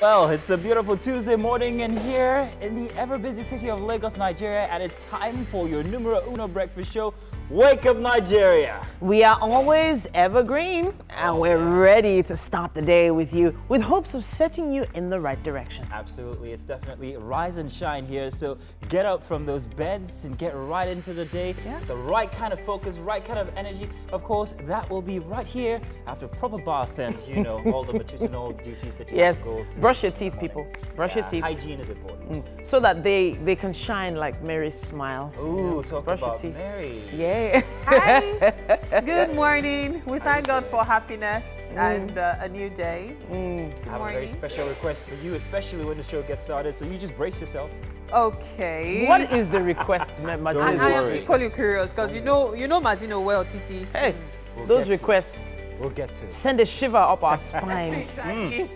Well, it's a beautiful Tuesday morning and here in the ever-busy city of Lagos, Nigeria, and it's time for your numero uno breakfast show, Wake Up Nigeria. We are always evergreen and we're ready to start the day with you with hopes of setting you in the right direction. Absolutely, it's definitely rise and shine here, so get up from those beds and get right into the day. Yeah. The right kind of focus, right kind of energy. Of course, that will be right here after proper bath and, you know, all the matutinal duties that you have to go through. Brush your teeth, people. Brush your teeth. Hygiene is important. So that they can shine like Mary's smile. Ooh, talk Brush about your teeth. Mary. Yeah. Hi. Good morning. We thank God for happiness and a new day. I have a very special request for you, especially when the show gets started, so you just brace yourself. Okay. What is the request, Mazino? I am equally curious because you know Mazino well, Titi. Hey, We'll those get to requests We'll get to it. send a shiver up our spines. Exactly.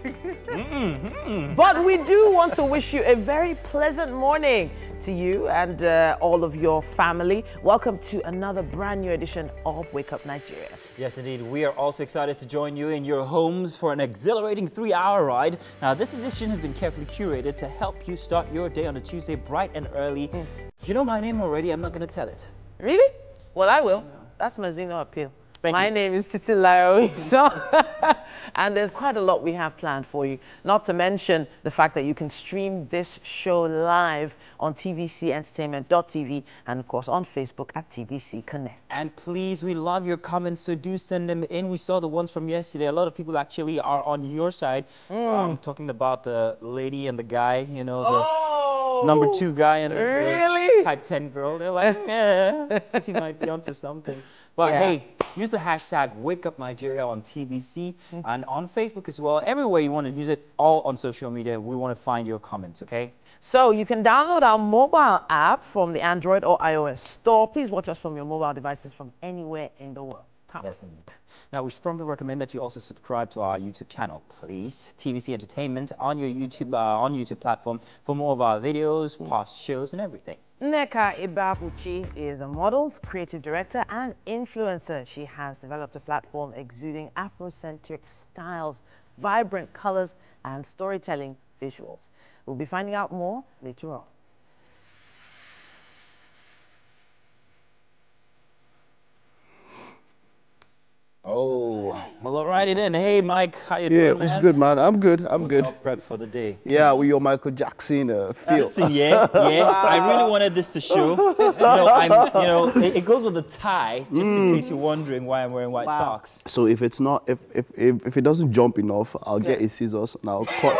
But we do want to wish you a very pleasant morning to you and all of your family. Welcome to another brand new edition of Wake Up Nigeria. Yes, indeed. We are also excited to join you in your homes for an exhilarating 3-hour ride. Now, this edition has been carefully curated to help you start your day on a Tuesday bright and early. You know my name already. I'm not going to tell it. Really? Well, I will. That's Mazino appeal. My name is Titi and there's quite a lot we have planned for you. Not to mention the fact that you can stream this show live on tvcentertainment.tv and of course on Facebook at TVC Connect. And please, we love your comments, so do send them in. We saw the ones from yesterday. A lot of people actually are on your side. Talking about the lady and the guy, you know, the number 2 guy and the type 10 girl. They're like, yeah, Titi might be onto something. But hey, use the hashtag Wake Up Nigeria on TVC and on Facebook as well. Everywhere you want to use it, all on social media. We want to find your comments, okay? So you can download our mobile app from the Android or iOS store. Please watch us from your mobile devices from anywhere in the world. Yes. Now, we strongly recommend that you also subscribe to our YouTube channel, please. TVC Entertainment on your YouTube platform for more of our videos, past shows, and everything. Nneka Ibabuchi is a model, creative director, and influencer. She has developed a platform exuding Afrocentric styles, vibrant colors, and storytelling visuals. We'll be finding out more later on. Oh, well, alrighty then. Hey, Mike, how you doing, Yeah, man? it's good, man. I'm good. I'm good. All prepped for the day. Yeah, with your Michael Jackson feel. Listen, yeah. I really wanted this to show. It goes with the tie, just in case you're wondering why I'm wearing white socks. So if it's not, if it doesn't jump enough, I'll get a scissors and I'll cut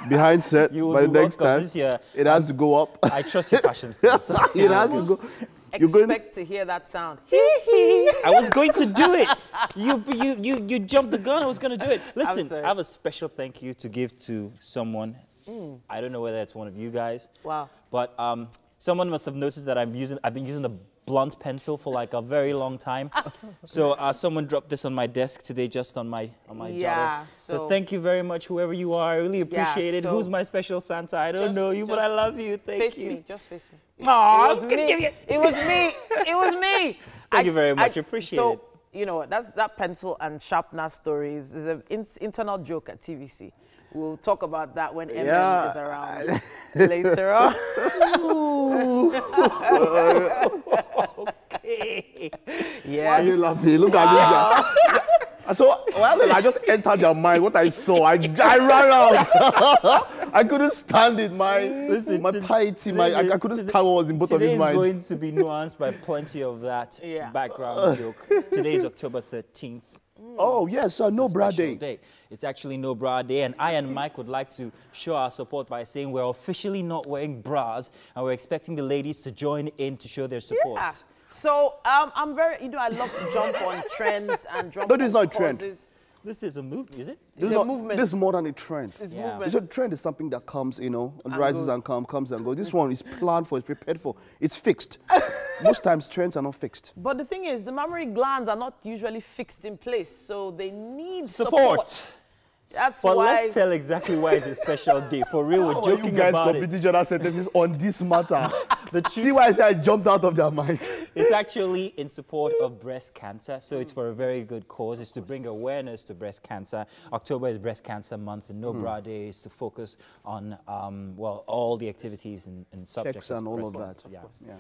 behind set. By the next time, it has to go up. I trust your fashion sense. It has to go. Expect to hear that sound. I was going to do it. You jumped the gun. I was going to do it. Listen, I have a special thank you to give to someone. I don't know whether it's one of you guys. Wow. But someone must have noticed that I've been using the blunt pencil for like a very long time. So someone dropped this on my desk today, just on my jotter. So thank you very much, whoever you are. I really appreciate it. Who's my special Santa? I don't know you, but I love you. Thank you. Face me. Just face me. Aww, it was me. It was me. It was me. Thank you very much. Appreciate it. You know what? That pencil and sharpener stories is an internal joke at TVC. We'll talk about that when Emily is around later on. Okay. Yeah. Why are you laughing? Look at this guy. So I just entered your mind. What I saw, I ran out. I couldn't stand it. My piety, I couldn't stand what was in both of his minds. Today is going to be nuanced by plenty of that background joke. Today is October 13th. Oh yes, no bra day. It's actually no bra day, and I and Mike would like to show our support by saying we're officially not wearing bras, and we're expecting the ladies to join in to show their support. Yeah. So I'm very, I love to jump on trends and jump on this is not a trend. This is a movement, is it? It's a movement. This is more than a trend. It's movement. It's a trend is something that comes, rises and comes and goes. This one is planned for, it's prepared for, it's fixed. Most times trends are not fixed. But the thing is, the mammary glands are not usually fixed in place, so they need support. That's But why. let's tell exactly why it's a special day. For real, we're joking you guys about it. compete each other sentences on this matter. The See why I say I jumped out of their mind. It's actually in support of breast cancer, so it's for a very good cause. It's to bring awareness to breast cancer. October is Breast Cancer Month, and No Bra Day is to focus on, well, all the activities and subjects. Checks and all of breast that. cancer. Yeah.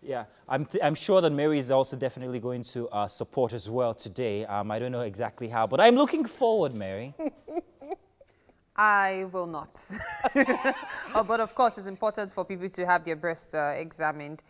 Yeah, I'm sure that Mary is also definitely going to support as well today. I don't know exactly how, but I'm looking forward, Mary. I will not. But of course, it's important for people to have their breasts examined.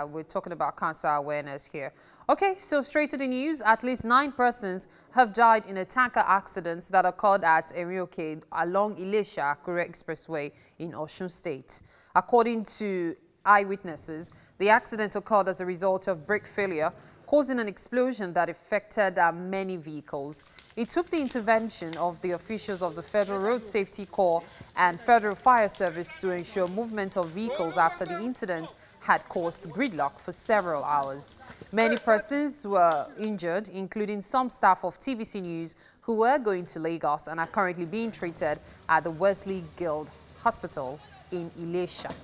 We're talking about cancer awareness here. Okay, so straight to the news. At least 9 persons have died in a tanker accidents that occurred at Erioke along Ilesha-Akure Expressway in Osun State. According to eyewitnesses, the accident occurred as a result of brake failure, causing an explosion that affected many vehicles. It took the intervention of the officials of the Federal Road Safety Corps and Federal Fire Service to ensure movement of vehicles after the incident had caused gridlock for several hours. Many persons were injured, including some staff of TVC News who were going to Lagos and are currently being treated at the Wesley Guild Hospital in Ilesha.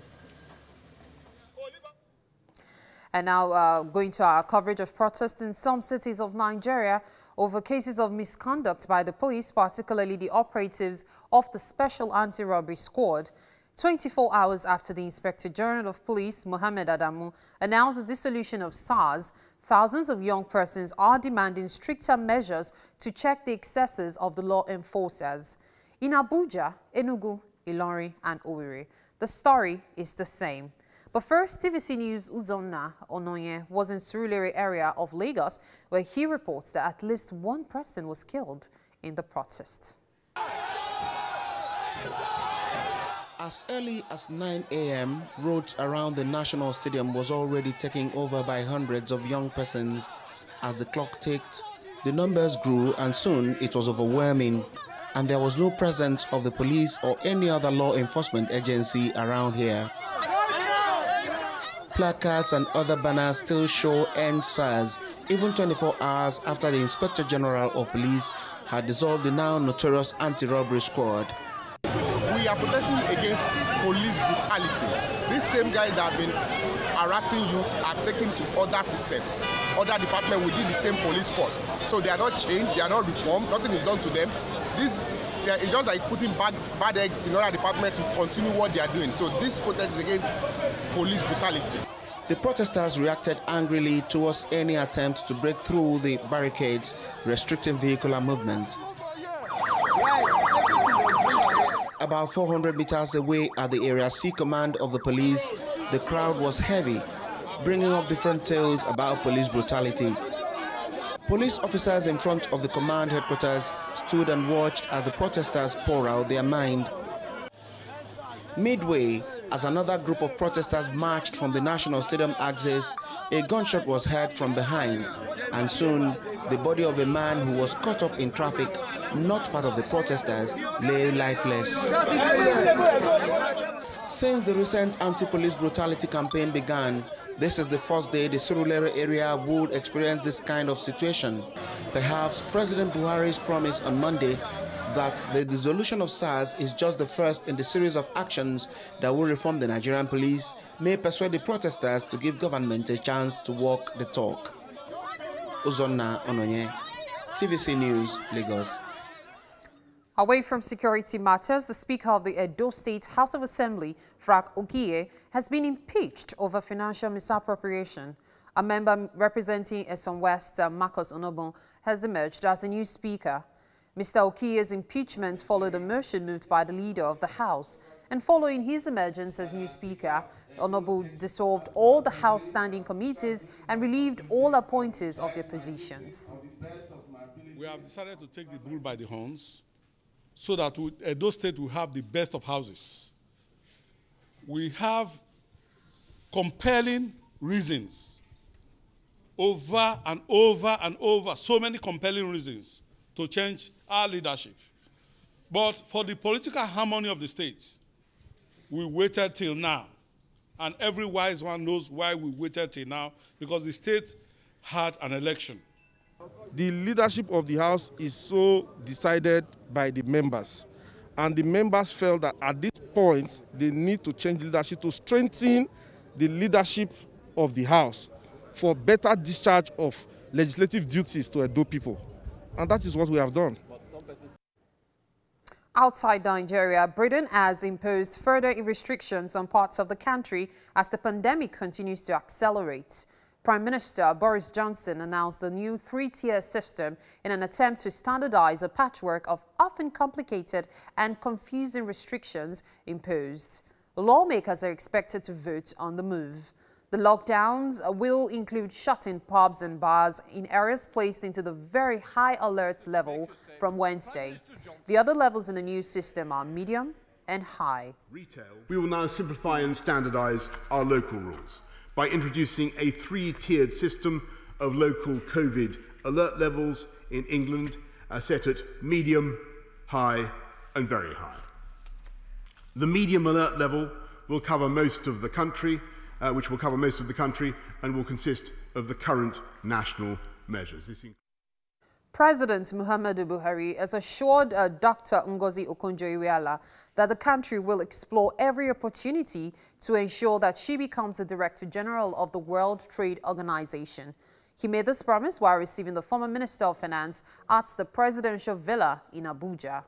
And now going to our coverage of protests in some cities of Nigeria over cases of misconduct by the police, particularly the operatives of the Special Anti-Robbery Squad. 24 hours after the Inspector General of Police, Mohammed Adamu, announced the dissolution of SARS, thousands of young persons are demanding stricter measures to check the excesses of the law enforcers. In Abuja, Enugu, Ilorin, and Owerri, the story is the same. But first, TVC News' Uzonna Onoye was in Surulere area of Lagos, where he reports that at least 1 person was killed in the protests. As early as 9 a.m., roads around the National Stadium was already taken over by hundreds of young persons. As the clock ticked, the numbers grew and soon it was overwhelming, and there was no presence of the police or any other law enforcement agency around here. Placards and other banners still show End SARS, even 24 hours after the Inspector General of Police had dissolved the now notorious anti-robbery squad. We are protesting against police brutality. These same guys that have been harassing youth are taken to other systems, other departments within the same police force. So they are not changed, they are not reformed, nothing is done to them. It's just like putting bad eggs in other departments to continue what they are doing. So this protest is against police brutality. The protesters reacted angrily towards any attempt to break through the barricades, restricting vehicular movement. About 400 meters away at the Area C command of the police, the crowd was heavy, bringing up different tales about police brutality. Police officers in front of the command headquarters stood and watched as the protesters pour out their mind. Midway, as another group of protesters marched from the National Stadium axis, a gunshot was heard from behind, and soon the body of a man who was caught up in traffic, not part of the protesters, lay lifeless. Since the recent anti-police brutality campaign began, this is the first day the Surulere area would experience this kind of situation. Perhaps President Buhari's promise on Monday that the dissolution of SARS is just the first in the series of actions that will reform the Nigerian police may persuade the protesters to give government a chance to walk the talk. Uzonna Ononye, TVC News, Lagos. Away from security matters, the Speaker of the Edo State House of Assembly, Frank Okiye, has been impeached over financial misappropriation. A member representing Eson West, Marcus Onobon, has emerged as a new Speaker. Mr. Okiye's impeachment followed a motion moved by the leader of the House. And following his emergence as new Speaker, Onobu dissolved all the House standing committees and relieved all appointees of their positions. We have decided to take the bull by the horns so that Edo State will have the best of houses. We have compelling reasons over and over and over, so many compelling reasons to change our leadership. But for the political harmony of the state, we waited till now. And every wise one knows why we waited till now, because the state had an election. The leadership of the House is so decided by the members. And the members felt that at this point, they need to change leadership to strengthen the leadership of the House for better discharge of legislative duties to Edo people. And that is what we have done. Outside Nigeria, Britain has imposed further restrictions on parts of the country as the pandemic continues to accelerate. Prime Minister Boris Johnson announced a new three-tier system in an attempt to standardize a patchwork of often complicated and confusing restrictions imposed. Lawmakers are expected to vote on the move. The lockdowns will include shutting pubs and bars in areas placed into the very high alert level from Wednesday. The other levels in the new system are medium and high. We will now simplify and standardize our local rules by introducing a three-tiered system of local COVID alert levels in England set at medium, high and very high. The medium alert level will cover most of the country, and will consist of the current national measures. President Muhammadu Buhari has assured Dr. Ngozi Okonjo-Iweala that the country will explore every opportunity to ensure that she becomes the Director General of the World Trade Organization. He made this promise while receiving the former Minister of Finance at the presidential villa in Abuja.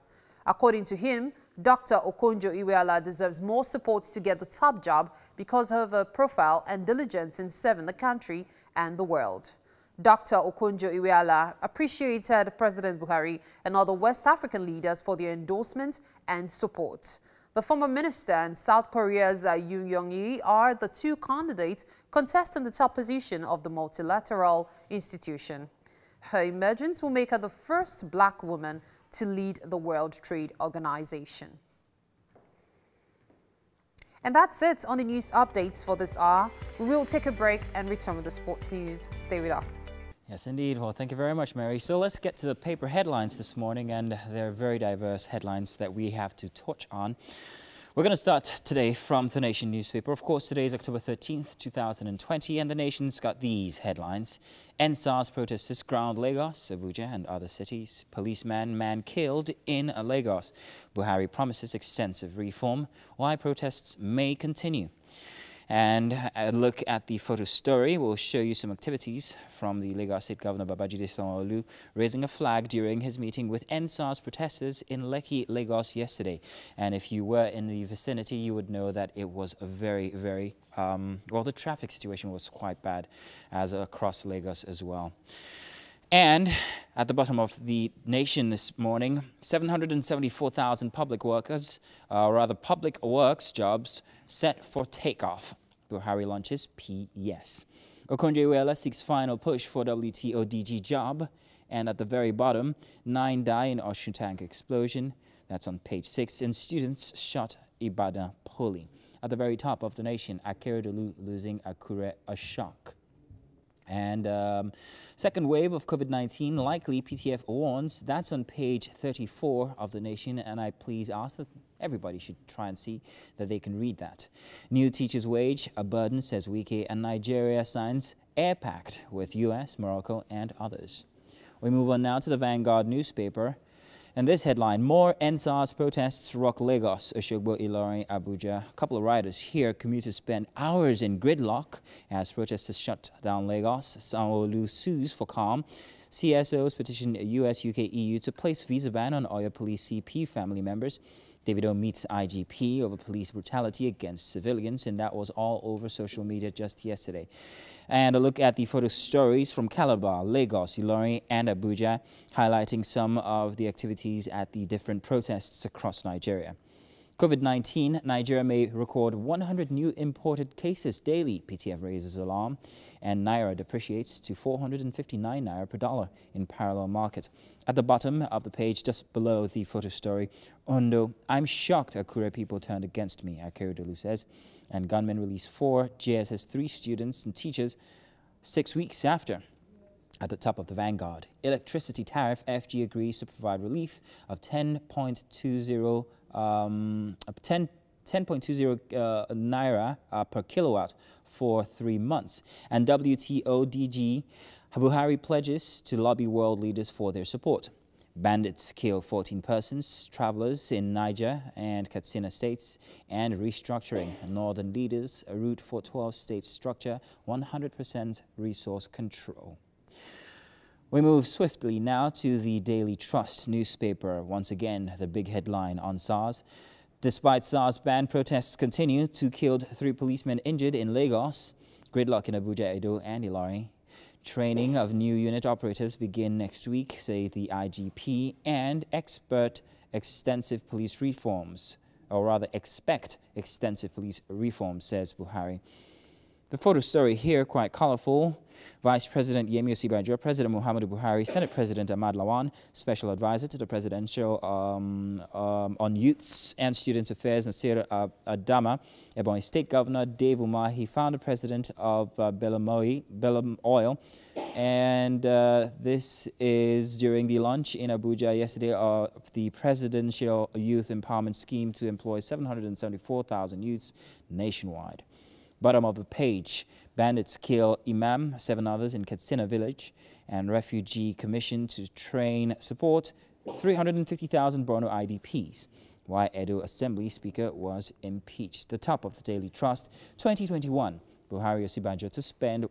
According to him, Dr. Okonjo-Iweala deserves more support to get the top job because of her profile and diligence in serving the country and the world. Dr. Okonjo-Iweala appreciated President Buhari and other West African leaders for their endorsement and support. The former minister and South Korea's Yoon Young-hee are the two candidates contesting the top position of the multilateral institution. Her emergence will make her the first black woman to lead the World Trade Organization. And that's it on the news updates for this hour. We will take a break and return with the sports news. Stay with us. Yes, indeed. Well, thank you very much, Mary. So let's get to the paper headlines this morning, and there are very diverse headlines that we have to touch on. We're going to start today from The Nation newspaper. Of course, today is October 13th, 2020, and The Nation's got these headlines. End SARS protesters ground Lagos, Abuja and other cities. Man killed in Lagos. Buhari promises extensive reform. Why protests may continue. And a look at the photo story will show you some activities from the Lagos State Governor Babajide Sanwo-Olu raising a flag during his meeting with End SARS protesters in Lekki, Lagos yesterday. And if you were in the vicinity, you would know that it was a very, well, the traffic situation was quite bad as across Lagos as well. And at the bottom of The Nation this morning, 774,000 public works jobs set for takeoff. Buhari launches PES. Okonjo-Iweala seeks final push for WTO DG job. And at the very bottom, 9 die in Osun tank explosion. That's on page 6. And students shot Ibadan Poly. At the very top of The Nation, Akeredolu losing Akure a shock. And second wave of COVID-19 likely, PTF warns. That's on page 34 of The Nation, and I please ask that everybody should try and see that they can read that. New teachers' wage, a burden, says Wike, and Nigeria signs air pact with US, Morocco, and others. We move on now to the Vanguard newspaper. And this headline, more End SARS protests rock Lagos, Osogbo, Ilorin, Abuja. A couple of riders here. Commuters spend hours in gridlock as protesters shut down Lagos. Sanwo-Olu sues for calm. CSOs petition US, UK, EU to place visa ban on Oyo Police CP family members. Davido meets IGP over police brutality against civilians, and that was all over social media just yesterday. And a look at the photo stories from Calabar, Lagos, Ilorin, and Abuja, highlighting some of the activities at the different protests across Nigeria. COVID-19, Nigeria may record 100 new imported cases daily, PTF raises alarm, and Naira depreciates to 459 Naira per dollar in parallel market. At the bottom of the page, just below the photo story, Ondo, I'm shocked Akure people turned against me, Akeredolu says, and gunmen release 4 JSS 3 students and teachers 6 weeks after. At the top of the Vanguard, electricity tariff, FG agrees to provide relief of 10.20 Naira per kilowatt for 3 months. And WTO DG Buhari pledges to lobby world leaders for their support. Bandits kill 14 persons, travelers in Niger and Katsina states, and restructuring. Northern leaders root for 12-state structure, 100% resource control. We move swiftly now to the Daily Trust newspaper. Once again, the big headline on SARS. Despite SARS ban, protests continue. 2 killed, 3 policemen injured in Lagos. Gridlock in Abuja, Edo and Ilori. Training of new unit operatives begin next week, say the IGP, and expect extensive police reforms, says Buhari. The photo story here, quite colorful. Vice President Yemi Osinbajo, President Muhammadu Buhari, Senate President Ahmad Lawan, Special Advisor to the Presidential on Youths and Students Affairs, Nasir Adama, Ebonyi State Governor Dave Umahi, Founder President of Bellam Oil. And this is during the launch in Abuja yesterday of the Presidential Youth Empowerment Scheme to employ 774,000 youths nationwide. Bottom of the page, bandits kill Imam, 7 others in Katsina village, and refugee commission to train support 350,000 Borno IDPs. Why Edo Assembly Speaker was impeached. The top of the Daily Trust, 2021, Buhari Osinbajo to spend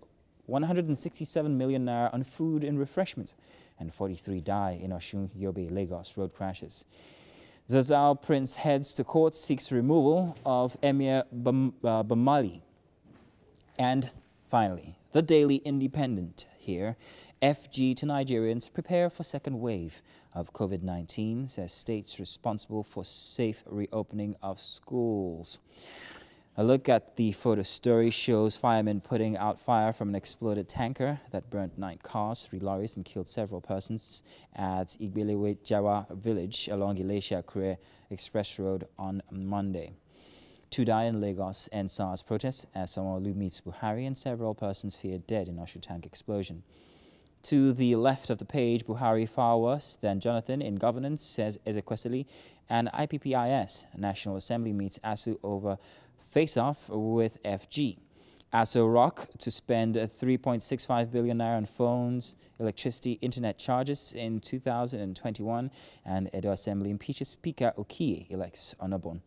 167 million naira on food and refreshment, and 43 die in Osun, Yobe, Lagos road crashes. Zazal Prince heads to court, seeks removal of Emir Bamali. And finally, the Daily Independent here. FG to Nigerians prepare for second wave of COVID-19, says states responsible for safe reopening of schools. A look at the photo story shows firemen putting out fire from an exploded tanker that burnt 9 cars, 3 lorries, and killed several persons at Igbelewe Jawa village along Ilesha-Akure Express Road on Monday. 2 die in Lagos and SARS protests as Sanwo-Olu meets Buhari, and several persons feared dead in Osun tank explosion. To the left of the page, Buhari far worse than Jonathan in governance, says Ezekwesili, and IPPIS, National Assembly meets ASU over face-off with FG. ASU Rock to spend 3.65 billion naira on phones, electricity, internet charges in 2021, and Edo Assembly impeaches Speaker Okiye, elects Onobon.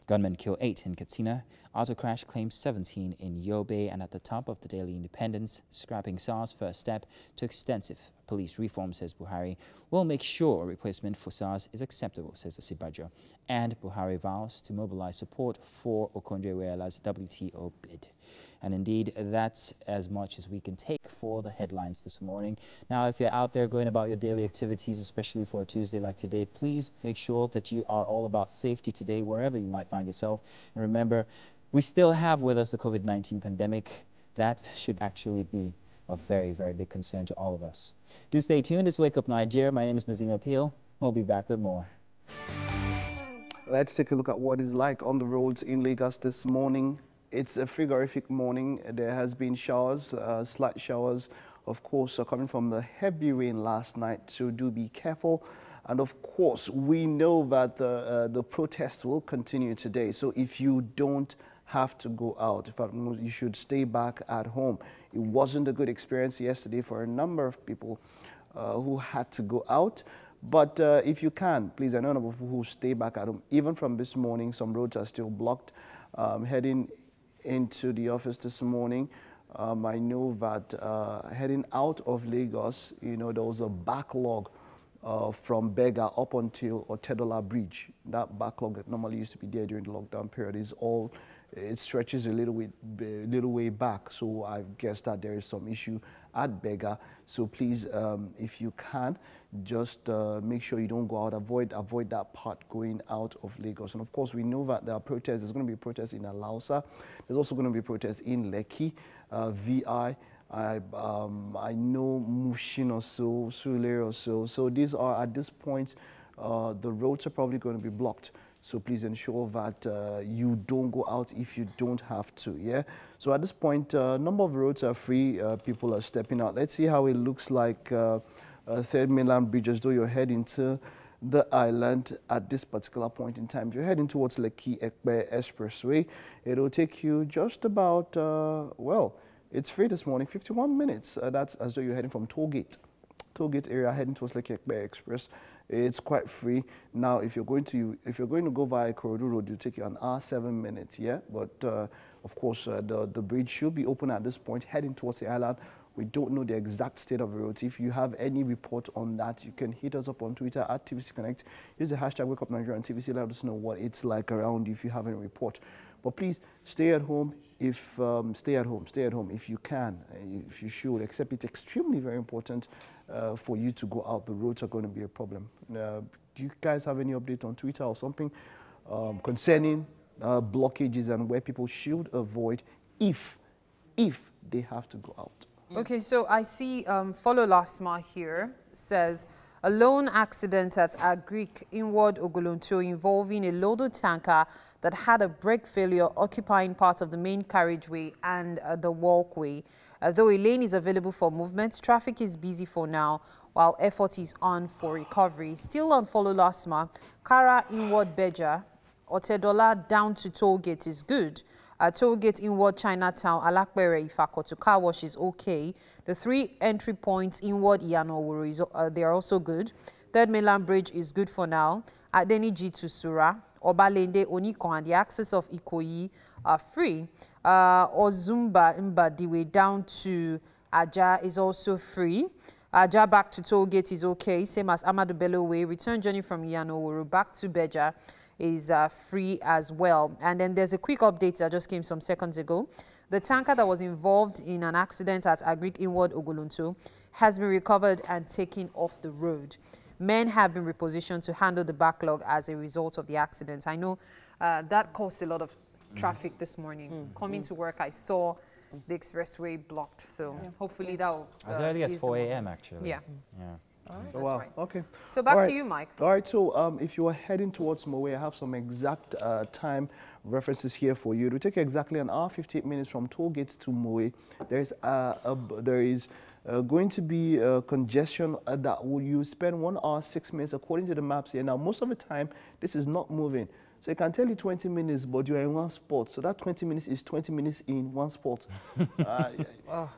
Gunmen kill 8 in Katsina. Auto crash claims 17 in Yobe. And at the top of the Daily Independence, scrapping SARS first step to extensive police reform, says Buhari. Will make sure a replacement for SARS is acceptable, says Osinbajo. And Buhari vows to mobilize support for Okonjo-Iweala's WTO bid. And indeed, that's as much as we can take for the headlines this morning. Now, if you're out there going about your daily activities, especially for a Tuesday like today, please make sure that you are all about safety today, wherever you might find yourself. And remember, we still have with us the COVID-19 pandemic. That should actually be a very, very big concern to all of us. Do stay tuned. It's Wake Up Nigeria. My name is Mazima Peel. We'll be back with more. Let's take a look at what it's like on the roads in Lagos this morning. It's a frigorific morning. There has been showers, slight showers, of course, coming from the heavy rain last night, so do be careful. And of course, we know that the protests will continue today. So if you don't have to go out, in fact, you should stay back at home. It wasn't a good experience yesterday for a number of people who had to go out. But if you can, please, I know a number of people who stay back at home. Even from this morning, some roads are still blocked. Heading into the office this morning, I know that heading out of Lagos, you know, there was a backlog from Bega up until Otedola Bridge. That backlog that normally used to be there during the lockdown period is all, it stretches a little way back. So I guess that there is some issue at Bega. So please, if you can, just make sure you don't go out, avoid that part going out of Lagos. And of course, we know that there are protests. There's going to be protests in Alausa. There's also going to be protests in Lekki, VI. I know Mushin or so, Surulere or so. So these are, at this point, the roads are probably going to be blocked. So please ensure that you don't go out if you don't have to, yeah? So at this point, a number of roads are free. People are stepping out. Let's see how it looks like Third Mainland Bridge, as though you're heading to the island at this particular point in time. If you're heading towards Lekki Ekpe Expressway, it'll take you just about, well, It's free this morning, 51 minutes. That's as though you're heading from Tollgate area, heading towards Lekki Express. It's quite free. Now, if you're going to go via Corridor Road, it'll take you an hour, 7 minutes, yeah? But, of course, the bridge should be open at this point, heading towards the island. We don't know the exact state of the roads. If you have any report on that, you can hit us up on Twitter at TVC Connect. Use the hashtag WakeUpNigeria on TVC. Let us know what it's like around you if you have any report. But please stay at home. Stay at home if you can, if you should. Except it's extremely very important for you to go out. The roads are going to be a problem. Do you guys have any update on Twitter or something concerning blockages and where people should avoid if they have to go out? Okay, so I see Follow Lasma here says, a lone accident at Agric Inward Ogolonto involving a loaded tanker that had a brake failure occupying part of the main carriageway and the walkway. Though a lane is available for movement, traffic is busy for now while effort is on for recovery. Still on Follow Lasma, Kara Inward Beja, Otedola down to Tollgate is good. Tollgate inward Chinatown, Alakbere, Ifako to car wash is okay. The 3 entry points inward Iyanowuru, they are also good. Third Mainland Bridge is good for now. Adeniji to Sura, Obalende, Oniko, and the access of Ikoyi are free. Ozumba Mbadiwe down to Aja is also free. Aja back to Tollgate is okay, same as Amadu Bello Way. Return journey from Iyanowuru back to Beja is free as well. And then there's a quick update that just came some seconds ago. The tanker that was involved in an accident at Agric Inward Ogolonto has been recovered and taken off the road. Men have been repositioned to handle the backlog as a result of the accident. I know that caused a lot of traffic this morning. Coming to work, I saw the expressway blocked. So hopefully that will... as early as 4 a.m. actually. Yeah. All right. Wow. Right. Okay. So back to you, Mike. All right. So if you are heading towards Moe, I have some exact time references here for you. It will take exactly an hour, 58 minutes from Tollgate to Moe. There is going to be congestion that you spend 1 hour, 6 minutes according to the maps here. Now, most of the time, this is not moving. So it can tell you 20 minutes, but you're in one spot. So that 20 minutes is 20 minutes in one spot.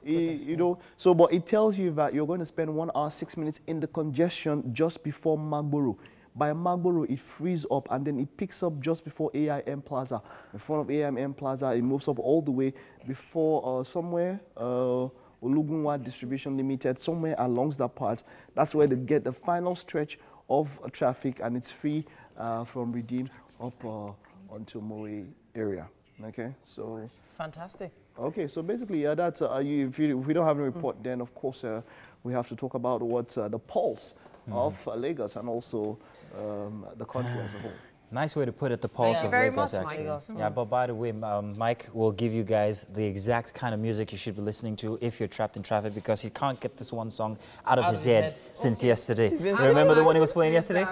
You know, so but it tells you that you're going to spend 1 hour, 6 minutes in the congestion just before Magboro. By Magboro, it frees up and then it picks up just before AIM Plaza. In front of AIM Plaza, it moves up all the way before somewhere, Olugunwa Distribution Limited, somewhere along that part. That's where they get the final stretch of traffic, and it's free from Redeem up onto Moe area. Okay, so fantastic. Okay, so basically, that's if we don't have a report, then of course we have to talk about what the pulse of Lagos and also the country as a whole. Nice way to put it, the pulse of Lagos, actually. Yeah, but by the way, Mike will give you guys the exact kind of music you should be listening to if you're trapped in traffic, because he can't get this one song out of his head since yesterday. You remember the one he was playing yesterday?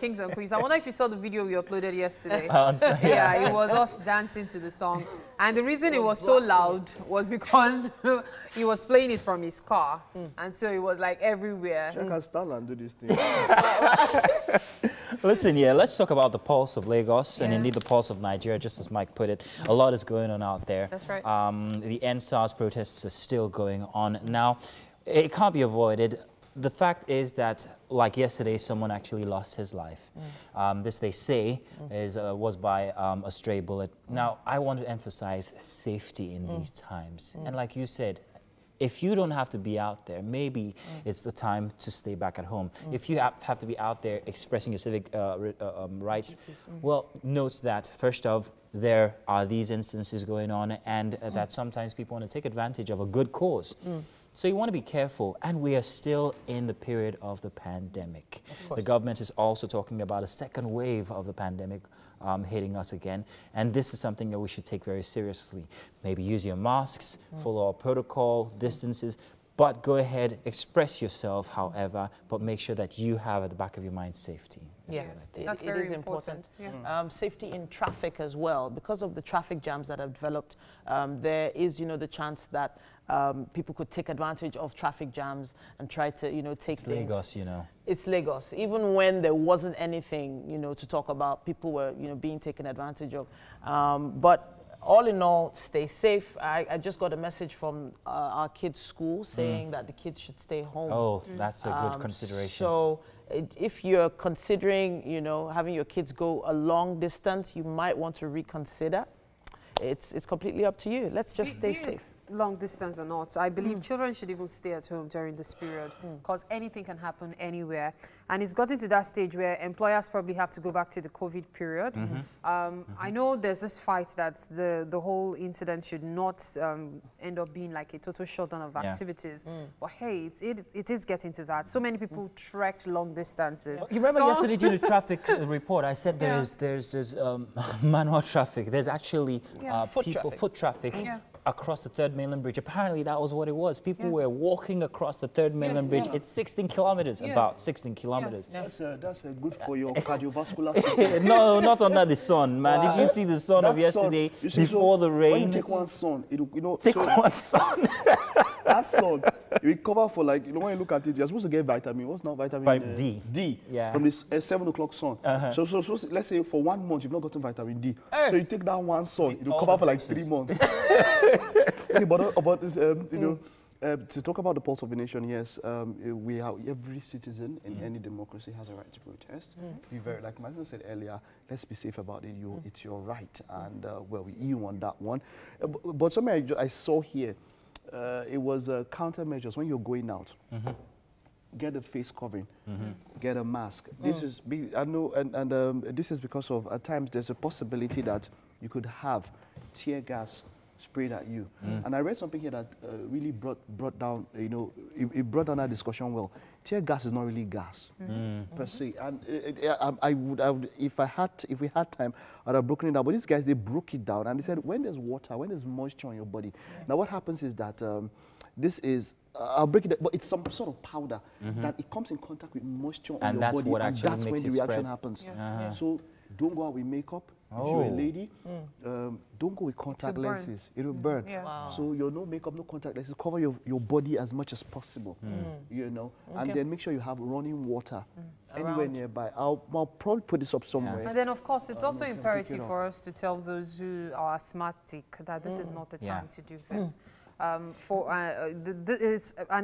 Kings and Queens. I wonder if you saw the video we uploaded yesterday. Yeah, it was us dancing to the song. And the reason it was so loud was because he was playing it from his car. And so it was like everywhere. I can stand and do this thing. Listen, let's talk about the pulse of Lagos and indeed the pulse of Nigeria, just as Mike put it. A lot is going on out there. That's right. The SARS protests are still going on. Now, it can't be avoided. The fact is that, like yesterday, someone actually lost his life. This, they say, was by a stray bullet. Now, I want to emphasize safety in these times. And like you said, if you don't have to be out there, maybe it's the time to stay back at home. If you have to be out there expressing your civic rights, well, note that, first off, there are these instances going on, and that sometimes people want to take advantage of a good cause. So you want to be careful, and we are still in the period of the pandemic. The government is also talking about a second wave of the pandemic hitting us again, and this is something that we should take very seriously. Maybe use your masks, follow our protocol, distances, but go ahead, express yourself, however, but make sure that you have at the back of your mind safety. That's very important. Safety in traffic as well. Because of the traffic jams that have developed, there is, the chance that people could take advantage of traffic jams and try to, take things. Lagos, It's Lagos. Even when there wasn't anything, to talk about, people were, being taken advantage of. But all in all, stay safe. I just got a message from our kids' school saying that the kids should stay home. Oh, that's a good consideration. So if you're considering, you know, having your kids go a long distance, you might want to reconsider. It's completely up to you. Let's just stay safe. Long distance or not, I believe children should even stay at home during this period because anything can happen anywhere. And it's gotten to that stage where employers probably have to go back to the COVID period. I know there's this fight that the whole incident should not end up being like a total shutdown of activities. But hey, it is getting to that. So many people trekked long distances. You remember yesterday during the traffic report, I said there's manual traffic. There's actually foot traffic. Across the Third Mainland Bridge. Apparently that was what it was. People were walking across the Third Mainland Bridge. It's 16 kilometers, about 16 kilometers. That's good for your cardiovascular system. No, not under the sun, man. Did you see the sun of yesterday before the rain? When you take one sun, one sun. That sun, you recover for like, when you look at it, you're supposed to get vitamin. What's now vitamin D? D. Yeah. From this 7 o'clock sun. So let's say for 1 month you've not gotten vitamin D. So you take that one sun, it will cover for like 3 months. Okay, but about this, to talk about the pulse of the nation, yes, we have every citizen in any democracy has a right to protest. Be very, like my husband said earlier, let's be safe about it. It's your right, and you on that one. But something I saw here, it was countermeasures when you're going out. Get a face covering, get a mask. This is, I know, and this is because of at times there's a possibility that you could have tear gas sprayed at you. And I read something here that really brought down, it brought down that discussion well. Tear gas is not really gas per se. And I would, if we had time, I'd have broken it down. But these guys, they broke it down and they said when there's water, when there's moisture on your body. Now what happens is that this is, I'll break it down, but it's some sort of powder that it comes in contact with moisture on your body, and that's when the reaction happens. So don't go out with makeup. If you're a lady, don't go with contact lenses. It will burn. So your no makeup, no contact lenses. Cover your body as much as possible, and then make sure you have running water anywhere nearby. I'll probably put this up somewhere. And then, of course, it's also imperative for us to tell those who are asthmatic that this is not the time to do this. And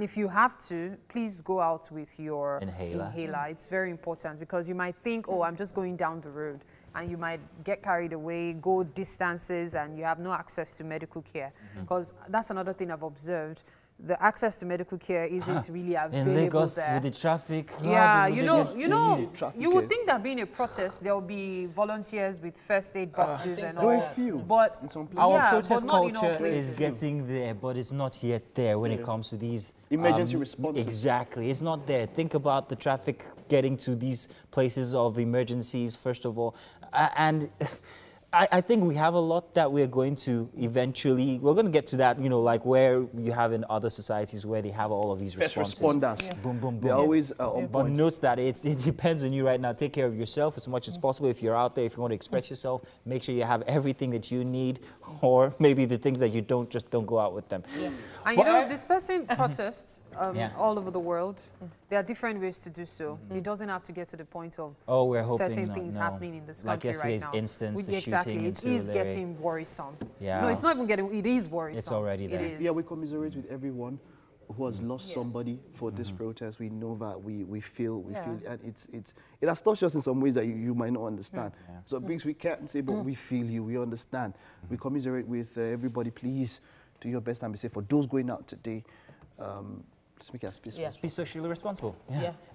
if you have to, please go out with your inhaler. It's very important because you might think, oh, I'm just going down the road, and you might get carried away, go distances, and you have no access to medical care. Because that's another thing I've observed. The access to medical care isn't really available in Lagos there. With the traffic. Yeah, you would think that being a protest, there will be volunteers with first aid boxes and all. But our protest culture is getting there, but it's not yet there when it comes to these emergency responses. Exactly, it's not there. Think about the traffic getting to these places of emergencies, first of all, and I think we have a lot that we're going to eventually, we're going to get to that, like where you have in other societies where they have all of these responses. Responders. Boom, boom, boom. They're always on But point. note that it depends on you right now. Take care of yourself as much as possible. If you're out there, if you want to express yourself, make sure you have everything that you need, or maybe the things that you don't, just don't go out with them. And dispersing protests all over the world, there are different ways to do so. It doesn't have to get to the point of certain things happening in this country right now. Like yesterday's instance, the shooting. It is getting worrisome. Yeah. No, it's not even getting, it is worrisome. It's already there. It is. Yeah, we commiserate with everyone who has lost somebody for this protest. We know that we feel, and it has touched us in some ways that you might not understand. So things we can't say, but we feel you, we understand. We commiserate with everybody. Please do your best and be safe. For those going out today, let's make it as peaceful. Be socially responsible.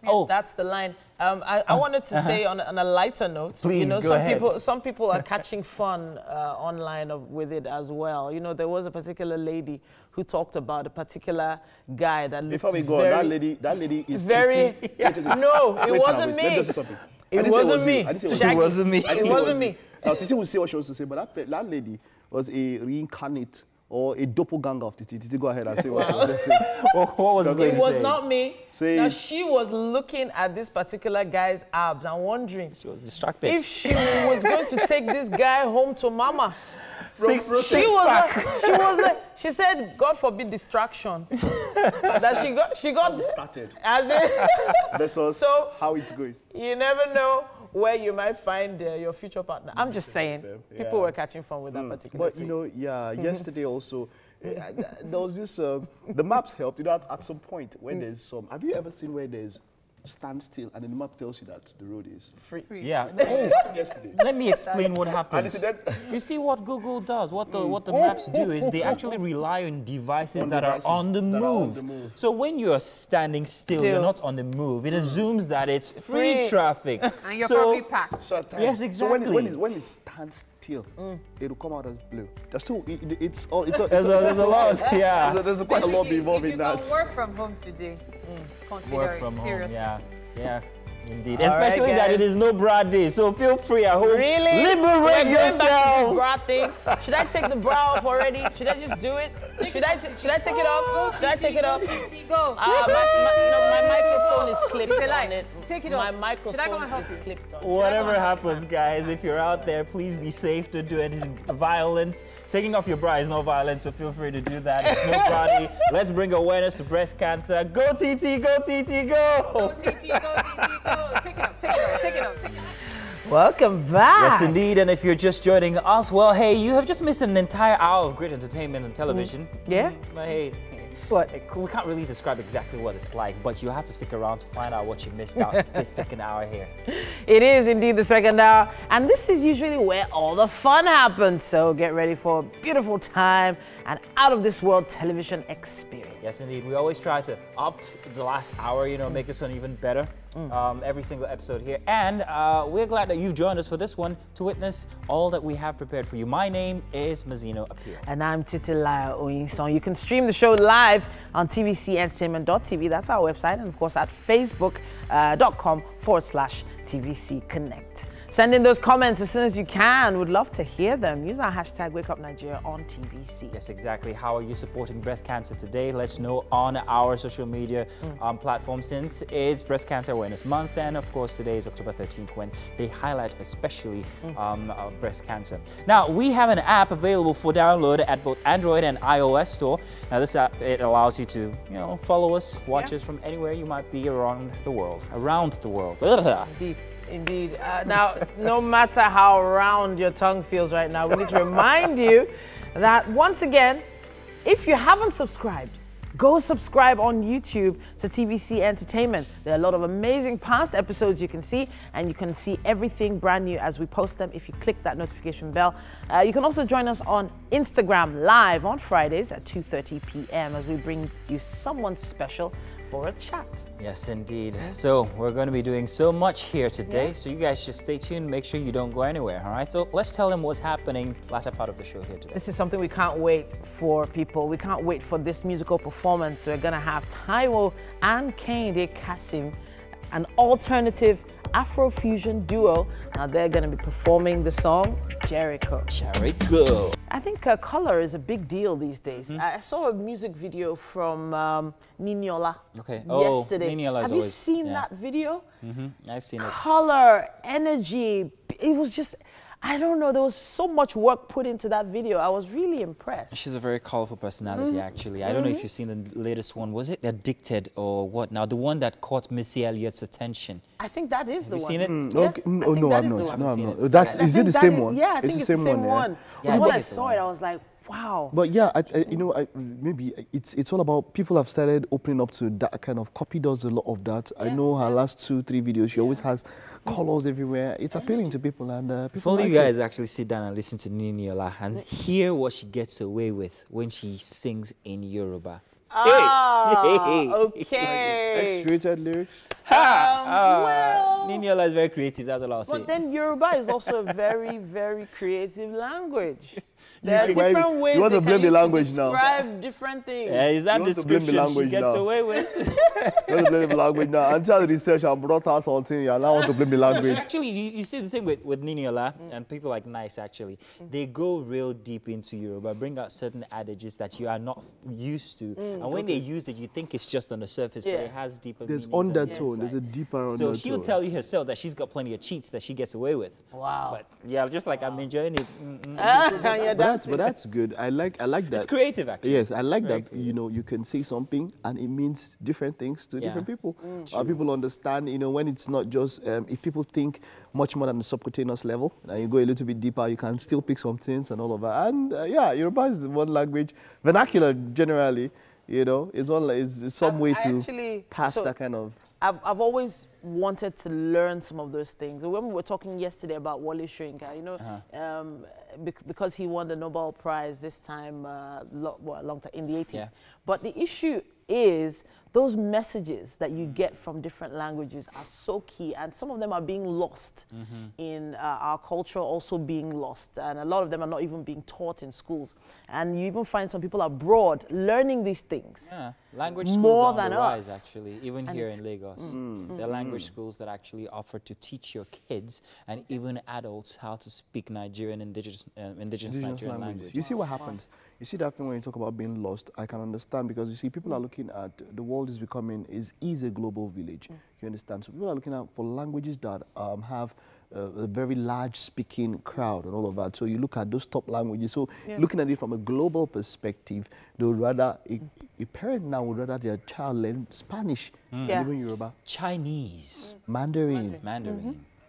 Oh, that's the line. I wanted to say on a lighter note, please, go ahead. Some people are catching fun online with it as well. There was a particular lady who talked about a particular guy that looked Before we go, that lady is very. No, it wasn't me. It wasn't me. It wasn't me. It wasn't me. Now, Titi will say what she wants to say, but that lady was a reincarnate or a doppelganger of Titi. Titi, go ahead and say what she wants to say. What was it? It was not me. Now, she was looking at this particular guy's abs and wondering. She was distracted. If she was going to take this guy home to mama. She said, God forbid distraction. That she got started. As in, so how it's going. You never know where you might find your future partner. I'm just saying, people were catching fun with that particular But, you know, yesterday also, there was this, the maps helped, you know, at some point when there's some, have you ever seen where there's stand still and then the map tells you that the road is free? Yeah. Yesterday. Let me explain what happens. You see what Google does, what the maps do is they actually rely on devices that are on the move. So when you're standing still, you're not on the move. It assumes that it's free traffic. And you're probably packed. Yes, exactly. So when it stands still, it'll come out as blue. There's still, there's a lot, yeah. There's quite a lot involved in that. If you can work from home today, consider Work it from seriously. home, yeah. Indeed, All especially right, that it is no bra day, so feel free at home. Really? Liberate yourselves. Bra thing. Should I take the bra off already? Should I just do it? Should I take it off? Should I take it off? Go. My microphone is clipped on it. Take it My off. microphone Should I go and help you? is clipped on it. Whatever happens, guys, if you're out there, please be safe. Don't do anything violent. Taking off your bra is not violent, so feel free to do that. It's no bra day. Let's bring awareness to breast cancer. Go TT, go TT, go! Go TT, go TT, go. Take it off, take it off, take it off, take it off. Welcome back. Yes, indeed. And if you're just joining us, well, hey, you have just missed an entire hour of great entertainment on television. Yeah? But hey, What? we can't really describe exactly what it's like, but you have to stick around to find out what you missed out this second hour here. It is indeed the second hour, and this is usually where all the fun happens. So get ready for a beautiful time and out-of-this-world television experience. Yes, indeed. We always try to up the last hour, you know, make this one even better. Every single episode here. And we're glad that you've joined us for this one to witness all that we have prepared for you. My name is Mazino Appeal. And I'm Titilaya Oyinsong. You can stream the show live on tvcentertainment.tv. That's our website. And of course at facebook.com/TVC Connect. Send in those comments as soon as you can. We'd love to hear them. Use our hashtag WakeUpNigeria on TVC. Yes, exactly. How are you supporting breast cancer today? Let's know on our social media platforms, since it's Breast Cancer Awareness Month. And of course, today is October 13th when they highlight especially breast cancer. Now, we have an app available for download at both Android and iOS store. Now, this app, it allows you to, you know, follow us, watch us from anywhere you might be around the world. Indeed. Indeed. Now, no matter how round your tongue feels right now, we need to remind you that once again, if you haven't subscribed, go subscribe on YouTube to TVC Entertainment. There are a lot of amazing past episodes you can see, and you can see everything brand new as we post them if you click that notification bell. You can also join us on Instagram live on Fridays at 2:30 p.m. as we bring you someone special for a chat. Yes, indeed. So we're going to be doing so much here today. So you guys just stay tuned. Make sure you don't go anywhere. All right. So let's tell them what's happening latter part of the show here today. This is something we can't wait for, people. We can't wait for this musical performance. We're going to have Taiwo and Kehinde Kasim, an alternative Afrofusion duo. Now they're going to be performing the song Jericho. Jericho. I think color is a big deal these days. I saw a music video from Niniola yesterday. Niniola Have you seen that video? I've seen it. Color, energy, it was just, I don't know, there was so much work put into that video. I was really impressed. She's a very colorful personality, actually. I don't know if you've seen the latest one. Was it Addicted or what? Now, the one that caught Missy Elliott's attention. I think that is the one. Have you seen it? Okay. No, I'm not. Is it the same one? Yeah, I think it's the same one. Yeah, when I saw it, I was like, wow. But yeah, maybe it's all about, people have started opening up to that kind of, Copy does a lot of that. I know her last 2-3 videos, she always has colors everywhere. It's appealing to people, and people If only like you guys actually sit down and listen to Niniola and hear what she gets away with when she sings in Yoruba. Okay. X-rated lyrics. Well, Niniola is very creative, that's all I'll say. but then Yoruba is also a very, very creative language. There are You different ways want they to blame can the use language to now. describe different things. Yeah, is that You want to blame the description she language gets now. away with? You want to blame the language now. Until the research and brought out something, you now want to blame the language. Actually, you see the thing with Niniola and people like Nice, actually, they go real deep into Yoruba, bring out certain adages that you are not used to. And when they use it, you think it's just on the surface, but it has deeper There's meanings undertone, there's a deeper undertone. So she'll tell you herself that she's got plenty of cheats that she gets away with. Wow. But yeah, just like I'm enjoying it. You're that's good. I like that. It's creative, actually. Yes, I like Very that. You know, you can say something and it means different things to different people. People understand. You know, when it's not just if people think much more than the subcutaneous level, and you go a little bit deeper, you can still pick some things and all of that. And yeah, Yoruba is one language. Vernacular generally, you know, is some way to pass that kind of. I've always wanted to learn some of those things. When we were talking yesterday about Wole Soyinka, you know, because he won the Nobel Prize this time, a long time in the 80s. Yeah. But the issue is those messages that you get from different languages are so key, and some of them are being lost in our culture, also being lost, and a lot of them are not even being taught in schools. And you even find some people abroad learning these things. Yeah, language schools more are on than the rise, us. actually, even here in Lagos. There are language schools that actually offer to teach your kids and even adults how to speak Nigerian indigenous Nigerian language. You see what happens? You see that thing when you talk about being lost, I can understand, because you see people are looking at the world is a global village. You understand? So people are looking at for languages that have a very large speaking crowd and all of that. So you look at those top languages. So looking at it from a global perspective, they would rather, a parent now would rather their child learn Spanish, even Yoruba. Chinese. Mandarin.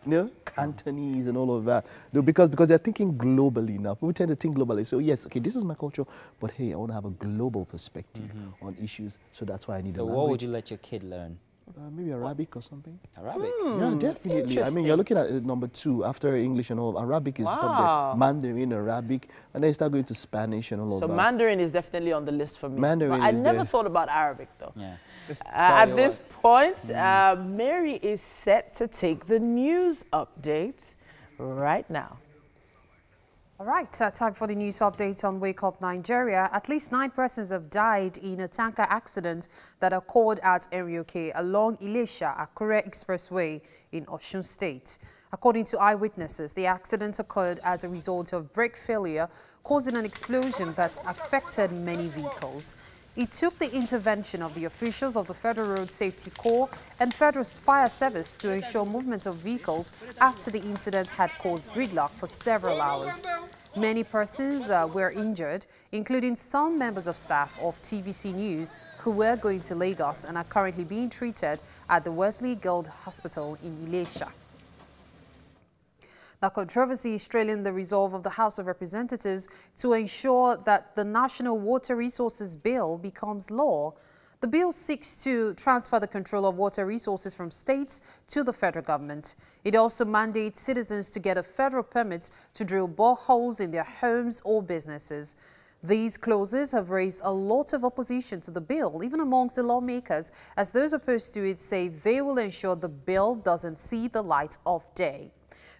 You know, Cantonese and all of that. Because they're thinking globally now. People tend to think globally. So yes, okay, this is my culture, but hey, I want to have a global perspective on issues. So that's why I need a language. So what would you let your kid learn? Maybe Arabic or something. Arabic? Yeah, definitely. I mean, you're looking at number 2 after English and all. Arabic is top there. Mandarin, Arabic, and then you start going to Spanish and all of that. So Mandarin is definitely on the list for me. Mandarin but I never thought about Arabic, though. Yeah. At this point, Mary is set to take the news update right now. All right, time for the news update on Wake Up Nigeria. At least 9 persons have died in a tanker accident that occurred at Erioke along Ilesha-Akure Expressway in Osun State. According to eyewitnesses, the accident occurred as a result of brake failure, causing an explosion that affected many vehicles. It took the intervention of the officials of the Federal Road Safety Corps and Federal Fire Service to ensure movement of vehicles after the incident had caused gridlock for several hours. Many persons were injured, including some members of staff of TVC News who were going to Lagos and are currently being treated at the Wesley Guild Hospital in Ilesha. Now, controversy is trailing the resolve of the House of Representatives to ensure that the National Water Resources Bill becomes law. The bill seeks to transfer the control of water resources from states to the federal government. It also mandates citizens to get a federal permit to drill boreholes in their homes or businesses. These clauses have raised a lot of opposition to the bill, even amongst the lawmakers, as those opposed to it say they will ensure the bill doesn't see the light of day.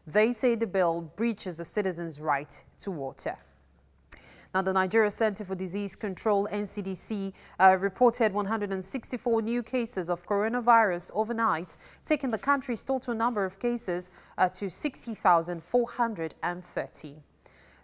They say the bill breaches the citizens' right to water. Now, the Nigeria Center for Disease Control, NCDC, reported 164 new cases of coronavirus overnight, taking the country's total number of cases to 60,430.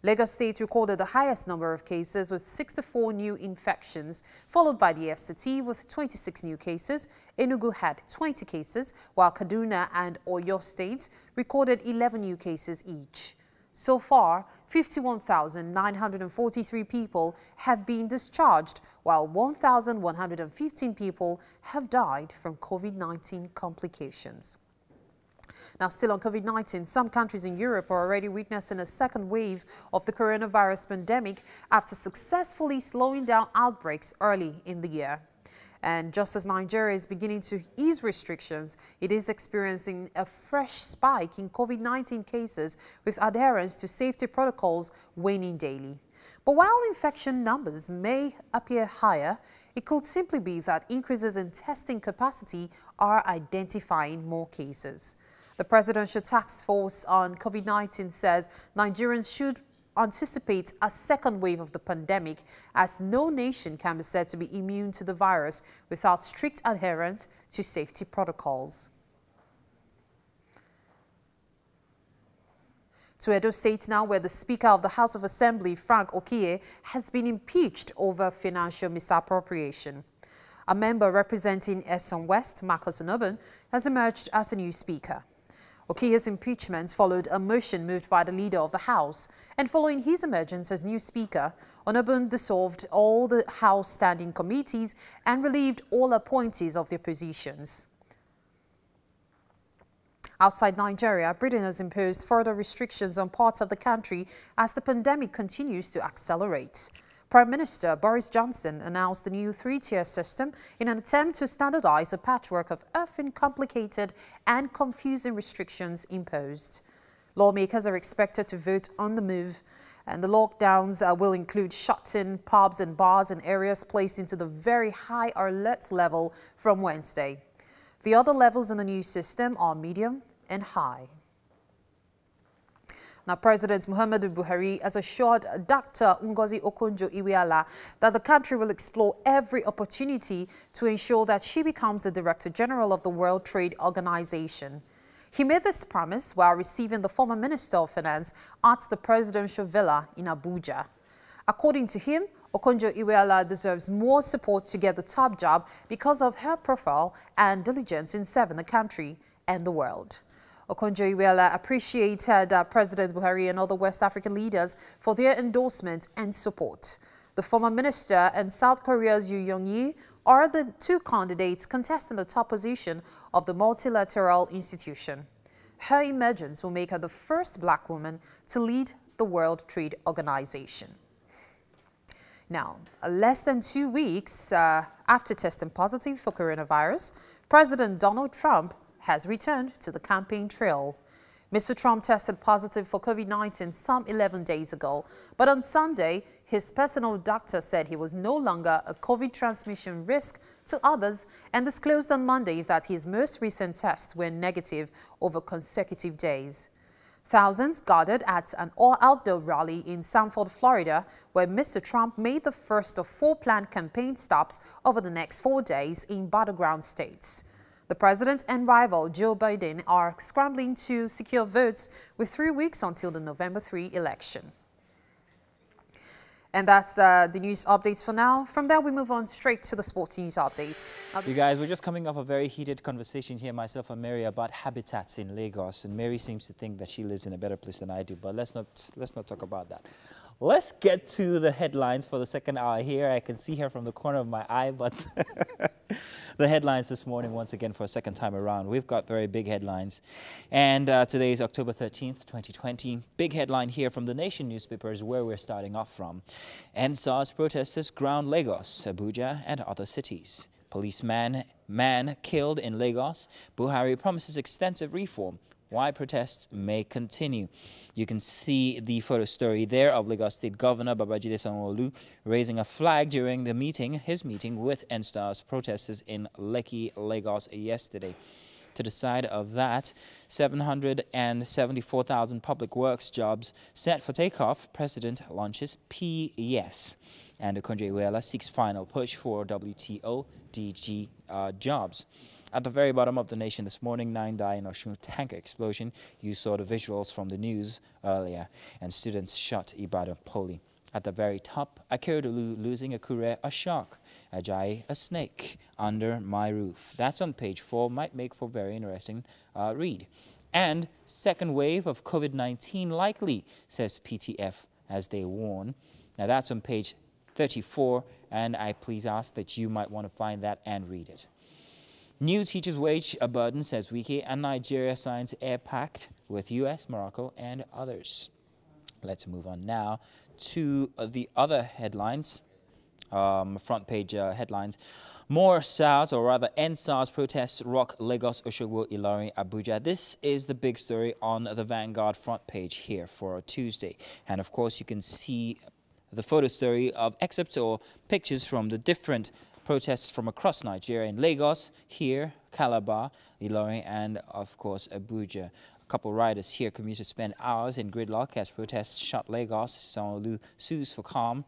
Lagos State recorded the highest number of cases with 64 new infections, followed by the FCT with 26 new cases. Enugu had 20 cases, while Kaduna and Oyo states recorded 11 new cases each. So far, 51,943 people have been discharged, while 1,115 people have died from COVID-19 complications. Now, still on COVID-19, some countries in Europe are already witnessing a second wave of the coronavirus pandemic after successfully slowing down outbreaks early in the year. And just as Nigeria is beginning to ease restrictions, it is experiencing a fresh spike in COVID-19 cases, with adherence to safety protocols waning daily. But while infection numbers may appear higher, it could simply be that increases in testing capacity are identifying more cases. The Presidential Task Force on COVID-19 says Nigerians should anticipate a second wave of the pandemic, as no nation can be said to be immune to the virus without strict adherence to safety protocols. To Edo State now, where the Speaker of the House of Assembly, Frank Okiye, has been impeached over financial misappropriation. A member representing Eson West, Marcus Onoban, has emerged as a new Speaker. Okiye's impeachment followed a motion moved by the leader of the House, and following his emergence as new Speaker, Onobun dissolved all the House standing committees and relieved all appointees of their positions. Outside Nigeria, Britain has imposed further restrictions on parts of the country as the pandemic continues to accelerate. Prime Minister Boris Johnson announced the new three-tier system in an attempt to standardize a patchwork of often complicated and confusing restrictions imposed. Lawmakers are expected to vote on the move, and the lockdowns will include shutting pubs and bars in areas placed into the very high alert level from Wednesday. The other levels in the new system are medium and high. Now, President Muhammadu Buhari has assured Dr. Ngozi Okonjo-Iweala that the country will explore every opportunity to ensure that she becomes the Director General of the World Trade Organization. He made this promise while receiving the former Minister of Finance at the presidential villa in Abuja. According to him, Okonjo-Iweala deserves more support to get the top job because of her profile and diligence in serving the country and the world. Okonjo-Iweala appreciated President Buhari and other West African leaders for their endorsement and support. The former minister and South Korea's Yoo Young-yi are the two candidates contesting the top position of the multilateral institution. Her emergence will make her the first black woman to lead the World Trade Organization. Now, less than 2 weeks after testing positive for coronavirus, President Donald Trump has returned to the campaign trail. Mr. Trump tested positive for COVID-19 some 11 days ago, but on Sunday, his personal doctor said he was no longer a COVID transmission risk to others and disclosed on Monday that his most recent tests were negative over consecutive days. Thousands gathered at an all-outdoor rally in Sanford, Florida, where Mr. Trump made the first of 4 planned campaign stops over the next 4 days in battleground states. The president and rival Joe Biden are scrambling to secure votes with 3 weeks until the November 3 election. And that's the news updates for now. From there, we move on straight to the sports news update. You guys, we're just coming off a very heated conversation here, myself and Mary, about habitats in Lagos. And Mary seems to think that she lives in a better place than I do. But let's not talk about that. Let's get to the headlines for the second hour here. I can see her from the corner of my eye, but the headlines this morning, once again, for a second time around. We've got very big headlines. And today is October 13th, 2020. Big headline here from the Nation newspaper is where we're starting off from. SARS protesters ground Lagos, Abuja, and other cities. Policeman killed in Lagos. Buhari promises extensive reform. Why protests may continue. You can see the photo story there of Lagos State Governor Babajide Sanwo-Olu raising a flag during his meeting with SARS protesters in Lekki, Lagos yesterday. To the side of that, 774,000 public works jobs set for takeoff. President launches PES. And Okonjo-Iweala seeks final push for WTO DG jobs. At the very bottom of the Nation this morning, 9 die in Osun tanker explosion. You saw the visuals from the news earlier. And students shot Ibadan Poli. At the very top, Akeredolu losing Akure, a shark. Ajayi, a snake under my roof. That's on page 4. Might make for very interesting read. And second wave of COVID-19 likely, says PTF as they warn. Now that's on page 34. And I please ask that you might want to find that and read it. New teachers' wage a burden, says Wiki, and Nigeria signs air pact with US, Morocco, and others. Let's move on now to the other headlines, front page headlines. More SARS, or rather SARS protests rock Lagos, Osogbo, Ilorin, Abuja. This is the big story on the Vanguard front page here for Tuesday. And of course, you can see the photo story of excerpts or pictures from the different protests from across Nigeria in Lagos, here, Calabar, Ilorin, and of course Abuja. A couple riders here, commuters spend hours in gridlock as protests shut Lagos. Sanwo-Olu sues for calm.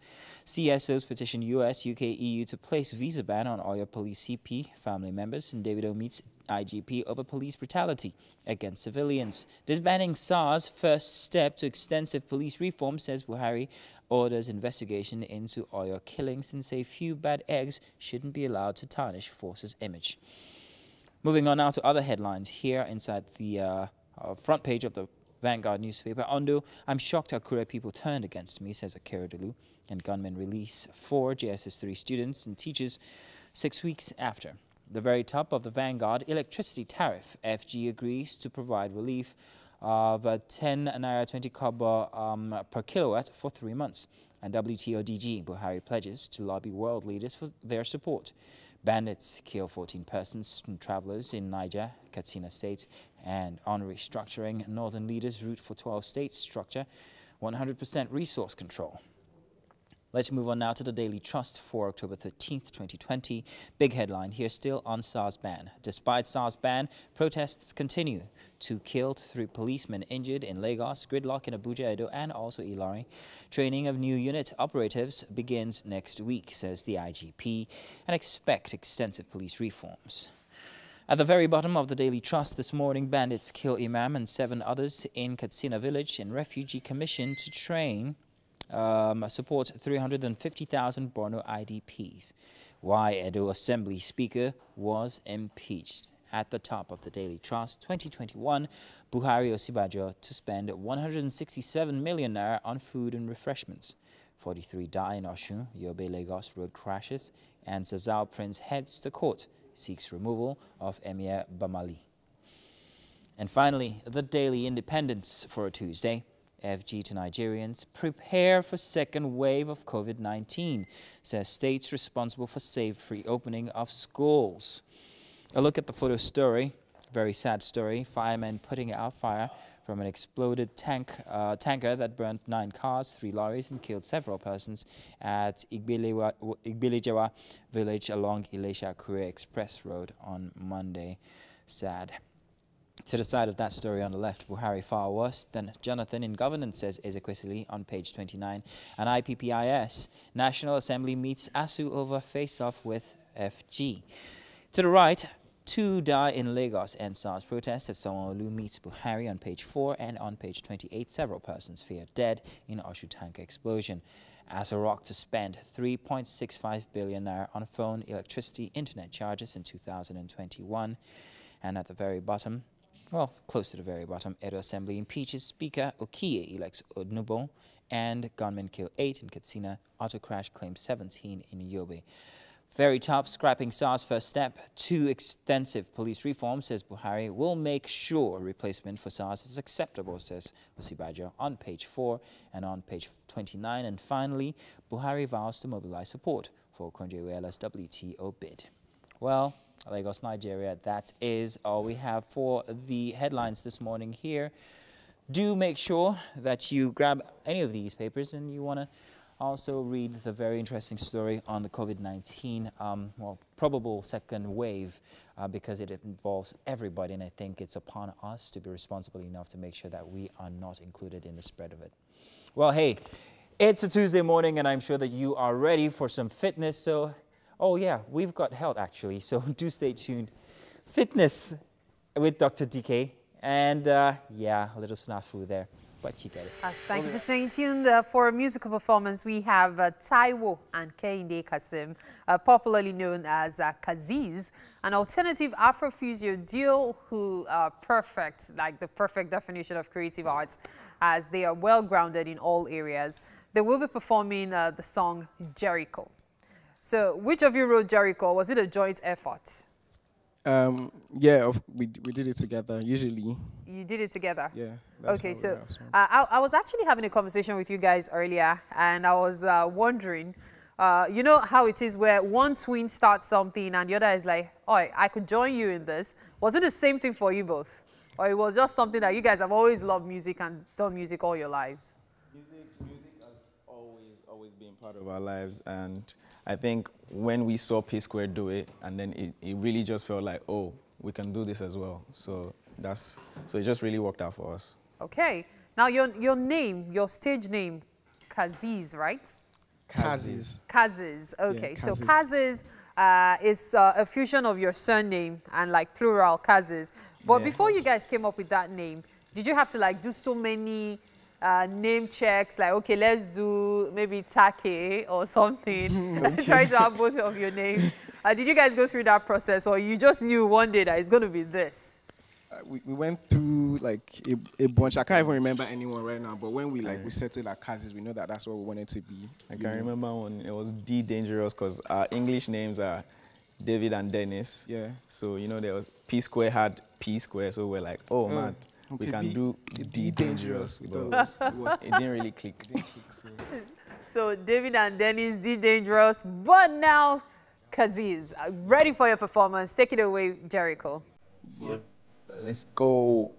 CSOs petition US, UK, EU to place visa ban on oil police CP family members. And Davido meets IGP over police brutality against civilians. Disbanding SARS, first step to extensive police reform, says Buhari. Orders investigation into oil killings and say few bad eggs shouldn't be allowed to tarnish force's image. Moving on now to other headlines here inside the front page of the Vanguard newspaper. Ondo, I'm shocked Akure people turned against me, says Akeredolu. And gunmen release 4 JSS3 students and teachers 6 weeks after. The very top of the Vanguard, electricity tariff. FG agrees to provide relief of 10 naira 20 kobo per kilowatt for 3 months. And WTO DG Buhari pledges to lobby world leaders for their support. Bandits kill 14 persons and travelers in Niger, Katsina states, and on restructuring, northern leaders root for 12 states structure, 100% resource control. Let's move on now to the Daily Trust for October 13th, 2020. Big headline here still on SARS ban. Despite SARS ban, protests continue. 2 killed, 3 policemen injured in Lagos, gridlock in Abuja, Edo, and also Ilorin. Training of new unit operatives begins next week, says the IGP, and expect extensive police reforms. At the very bottom of the Daily Trust this morning, bandits kill Imam and 7 others in Katsina village in refugee commission to train support 350,000 Borno IDPs. Why Edo Assembly Speaker was impeached. At the top of the Daily Trust, 2021, Buhari Osibajo to spend 167 million naira on food and refreshments. 43 die in Osun, Yobe Lagos road crashes, and Zazal Prince heads to court, seeks removal of Emir Bamali. And finally, the Daily Independence for a Tuesday. FG to Nigerians, prepare for second wave of COVID-19, says states responsible for safe reopening of schools. A look at the photo story, very sad story, firemen putting out fire from an exploded tanker that burnt 9 cars, 3 lorries and killed several persons at Igbelejawa village along Ilesha-Akure Express Road on Monday. Sad. To the side of that story on the left, Buhari far worse than Jonathan in governance, says Ezekwesili on page 29. And IPPIS, National Assembly meets ASU over face-off with FG. To the right, 2 die in Lagos and SARS protests at Sanwo-Olu meets Buhari on page 4, and on page 28, several persons feared dead in Osun tanker explosion. Aso Rock to spend 3.65 billion naira on phone, electricity, internet charges in 2021. And at the very bottom, well, close to the very bottom, Edo Assembly impeaches Speaker Okiye, elects Odnubo, and gunmen kill 8 in Katsina, auto crash claims 17 in Yobe. Very top, scrapping SARS first step to extensive police reform, says Buhari, will make sure replacement for SARS is acceptable, says Osibajo on page 4 and on page 29. And finally, Buhari vows to mobilize support for Konjo-Iweala's WTO bid. Well, Lagos, Nigeria, that is all we have for the headlines this morning here. Do make sure that you grab any of these papers, and you want to also read the very interesting story on the COVID-19, probable second wave, because it involves everybody, and I think it's upon us to be responsible enough to make sure that we are not included in the spread of it. Well, hey, it's a Tuesday morning, and I'm sure that you are ready for some fitness, so oh yeah, we've got health actually, so do stay tuned. Fitness with Dr. DK, and yeah, a little snafu there, but you get it. Thank you for staying tuned. For a musical performance, we have Taiwo and Kehinde Kasim, popularly known as Kaziz, an alternative Afrofusion duo who are perfect, like the perfect definition of creative arts, as they are well-grounded in all areas. They will be performing the song Jericho. So, which of you wrote Jericho? Was it a joint effort? Yeah, we did it together, usually. You did it together? Yeah. Okay, so I was actually having a conversation with you guys earlier, and I was wondering, you know how it is where one twin starts something and the other is like, oh, I could join you in this. Was it the same thing for you both? Or it was just something that you guys have always loved music and done music all your lives? Music has always been part of our lives, and I think when we saw P Square do it, and then it really just felt like, oh, we can do this as well. So it just really worked out for us. Okay. Now your name, your stage name, Kaziz, right? Kaziz. Kaziz. Okay. Yeah, so Kaziz is a fusion of your surname and like plural Kaziz. But Yeah. Before you guys came up with that name, did you have to like do so many name checks, like, okay, let's do maybe Take or something, okay. Try to have both of your names? Did you guys go through that process, or you just knew one day that it's going to be this? we went through like a bunch. I can't even remember anyone right now, but when we we settled our classes, we know that that's what we wanted to be. I can remember one. It was D Dangerous because our English names are David and Dennis. Yeah. So, you know, there was P Square had P Square, so we're like, oh, man, we can do D Dangerous. It didn't really click. It didn't click, so David and Dennis, D Dangerous, but now Kaziz, ready for your performance. Take it away, Jericho. Yep. Let's go.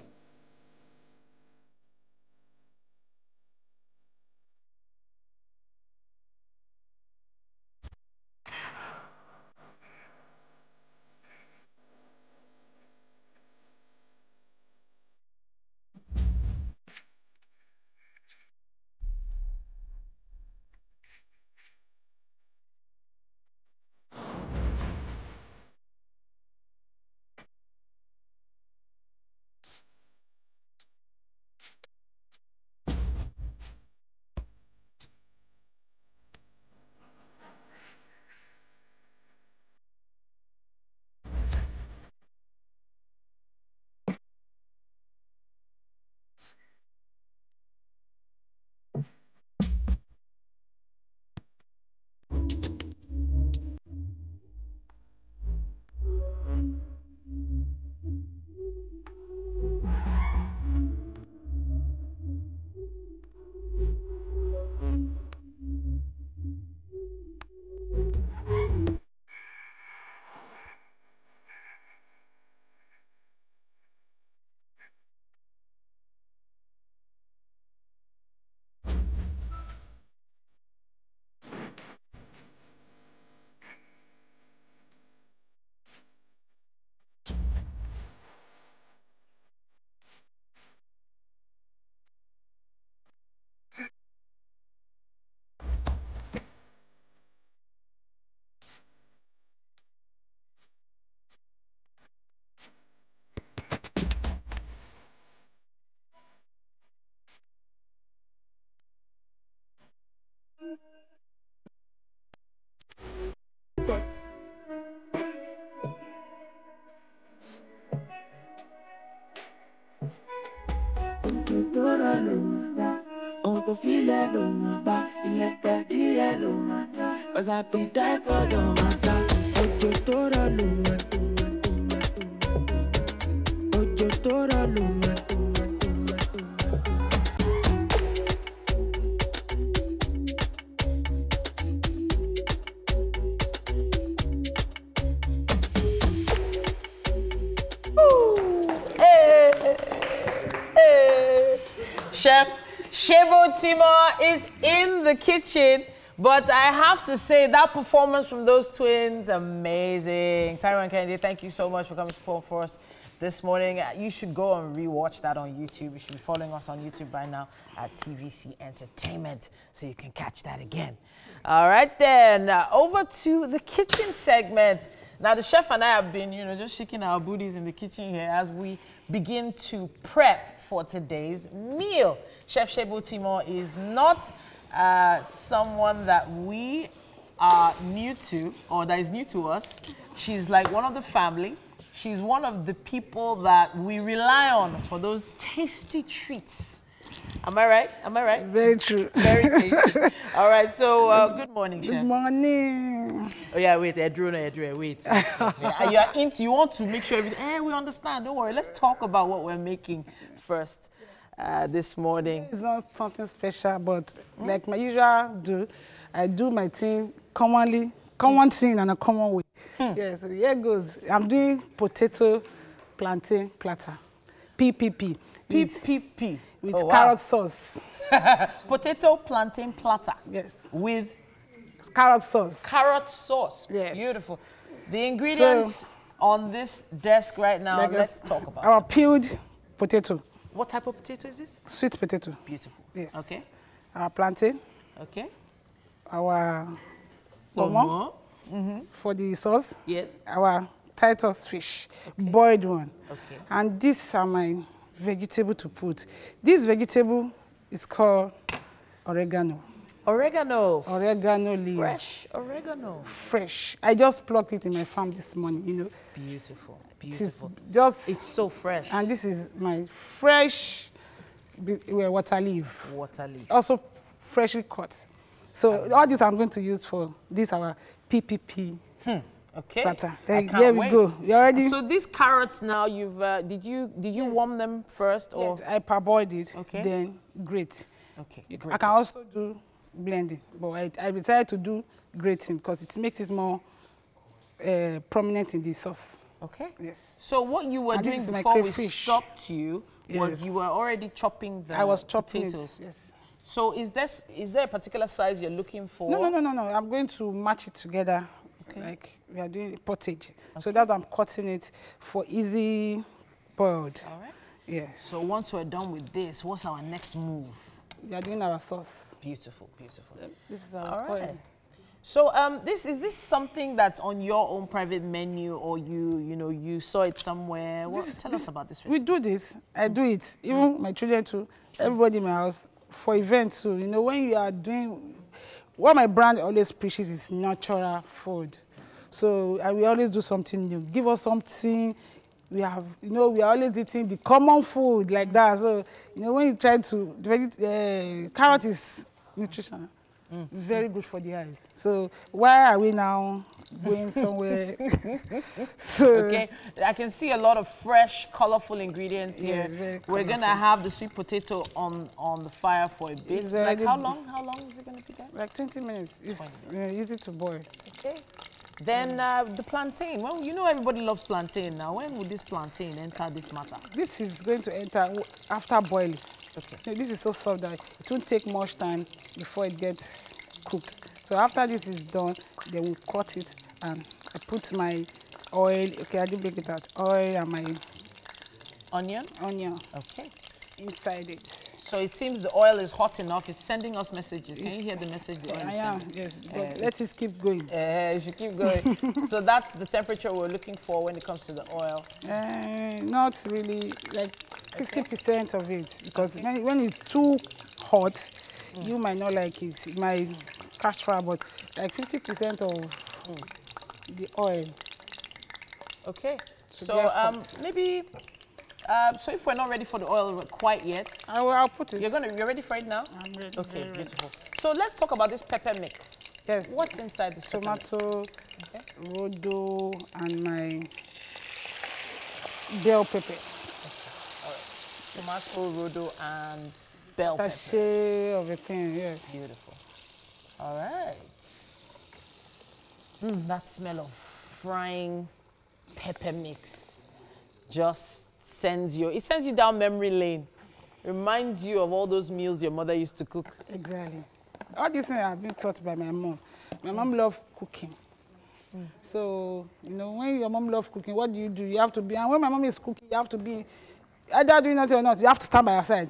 Cause I be die for your matter. Ojo tora lo mato, Ojo tora lo mato, Chef Shebo Timor is in the kitchen, but I have to say that performance from those twins, amazing. Tyron Kennedy, thank you so much for coming to perform for us this morning. You should go and rewatch that on YouTube. You should be following us on YouTube by now at TVC Entertainment, so you can catch that again. All right then, over to the kitchen segment. Now the chef and I have been, just shaking our booties in the kitchen here as we begin to prep for today's meal. Chef Shebo Timor is not someone that we are new to, or that is new to us. She's like one of the family. She's one of the people that we rely on for those tasty treats. Am I right? Am I right? Very true. Very tasty. All right, so good morning, Chef. Good morning. Oh yeah, wait, wait. You want to make sure everything, we understand, don't worry. Let's talk about what we're making first this morning. It's not something special, but like my usual I do my thing common thing and a common way. Yeah, so here goes. I'm doing potato plantain platter. PPP. PPP. With carrot sauce. Potato plantain platter. Yes. With carrot sauce. Carrot sauce. Yes. Beautiful. The ingredients on this desk right now, let's talk about our peeled potato. What type of potato is this? Sweet potato. Beautiful. Yes. Okay. Our plantain. Okay. Our pomo for the sauce. Yes. Our Titus fish, boiled one. Okay. And these are my vegetable to put. This vegetable is called oregano. Oregano. Oregano leaf. Fresh oregano. Fresh. I just plucked it in my farm this morning, you know. Beautiful, beautiful. It's so fresh. And this is my fresh water leaf. Water leaf. Also freshly cut. So all this I'm going to use for this our PPP. Okay. Platter. Then here we go. You already? So these carrots now, you've did you warm them first or? Yes, I parboiled it. Okay. Then grate. Okay. I can also do blending, but I decided to do grating because it makes it more prominent in the sauce. Okay. Yes. So what you were doing before we stopped you was you were already chopping the I was chopping potatoes. It, yes. So is there a particular size you're looking for? No. I'm going to match it together. Okay. Like we are doing pottage. Okay. So that I'm cutting it for easy boiled. All right. Yeah. So once we're done with this, what's our next move? We are doing our sauce. Beautiful, beautiful. This is our oil. So is this something that's on your own private menu, or you saw it somewhere? Tell us about this recipe. We do this. I do it. Even my children too. Everybody in my house for events too. You know, when you are doing what my brand always preaches is natural food. So we always do something new. Give us something. We have, we are always eating the common food like that. So, when you try to, carrot is nutritional. Very good for the eyes. So why are we now going somewhere? Okay, I can see a lot of fresh, colorful ingredients here. Yes, we're gonna have the sweet potato on the fire for a bit. Like how long? How long is it gonna be there? Like 20 minutes. It's easy to boil. Okay. Then the plantain. Well, everybody loves plantain now. When will this plantain enter this matter? This is going to enter after boiling. Okay. This is so soft that it won't take much time before it gets cooked. So after this is done, then we'll cut it and I put my oil. Okay, I didn't break it out. Oil and my onion. Okay. Inside it. So it seems the oil is hot enough. It's sending us messages. Can you hear the message the oil is sending? Yes. Let's just keep going. You should keep going. So that's the temperature we're looking for when it comes to the oil. Not really, like 60% of it, because when it's too hot, you might not like it. It might catch fire, but like 50% of the oil. Okay. So maybe. So if we're not ready for the oil quite yet, I'll put it. You're ready for it now? I'm ready. Okay, beautiful. So let's talk about this pepper mix. Yes. What's inside this tomato, rodo, and my bell pepper. Okay. All right. Tomato, rodo, and bell pepper. Sachet of a thing, yeah. Beautiful. All right. That smell of frying pepper mix just sends you down memory lane. Reminds you of all those meals your mother used to cook. Exactly. All these things have been taught by my mom. My mom loved cooking. So, when your mom loves cooking, what do? You have to be, and when my mom is cooking, you have to be, either doing nothing or not, you have to stand by her side.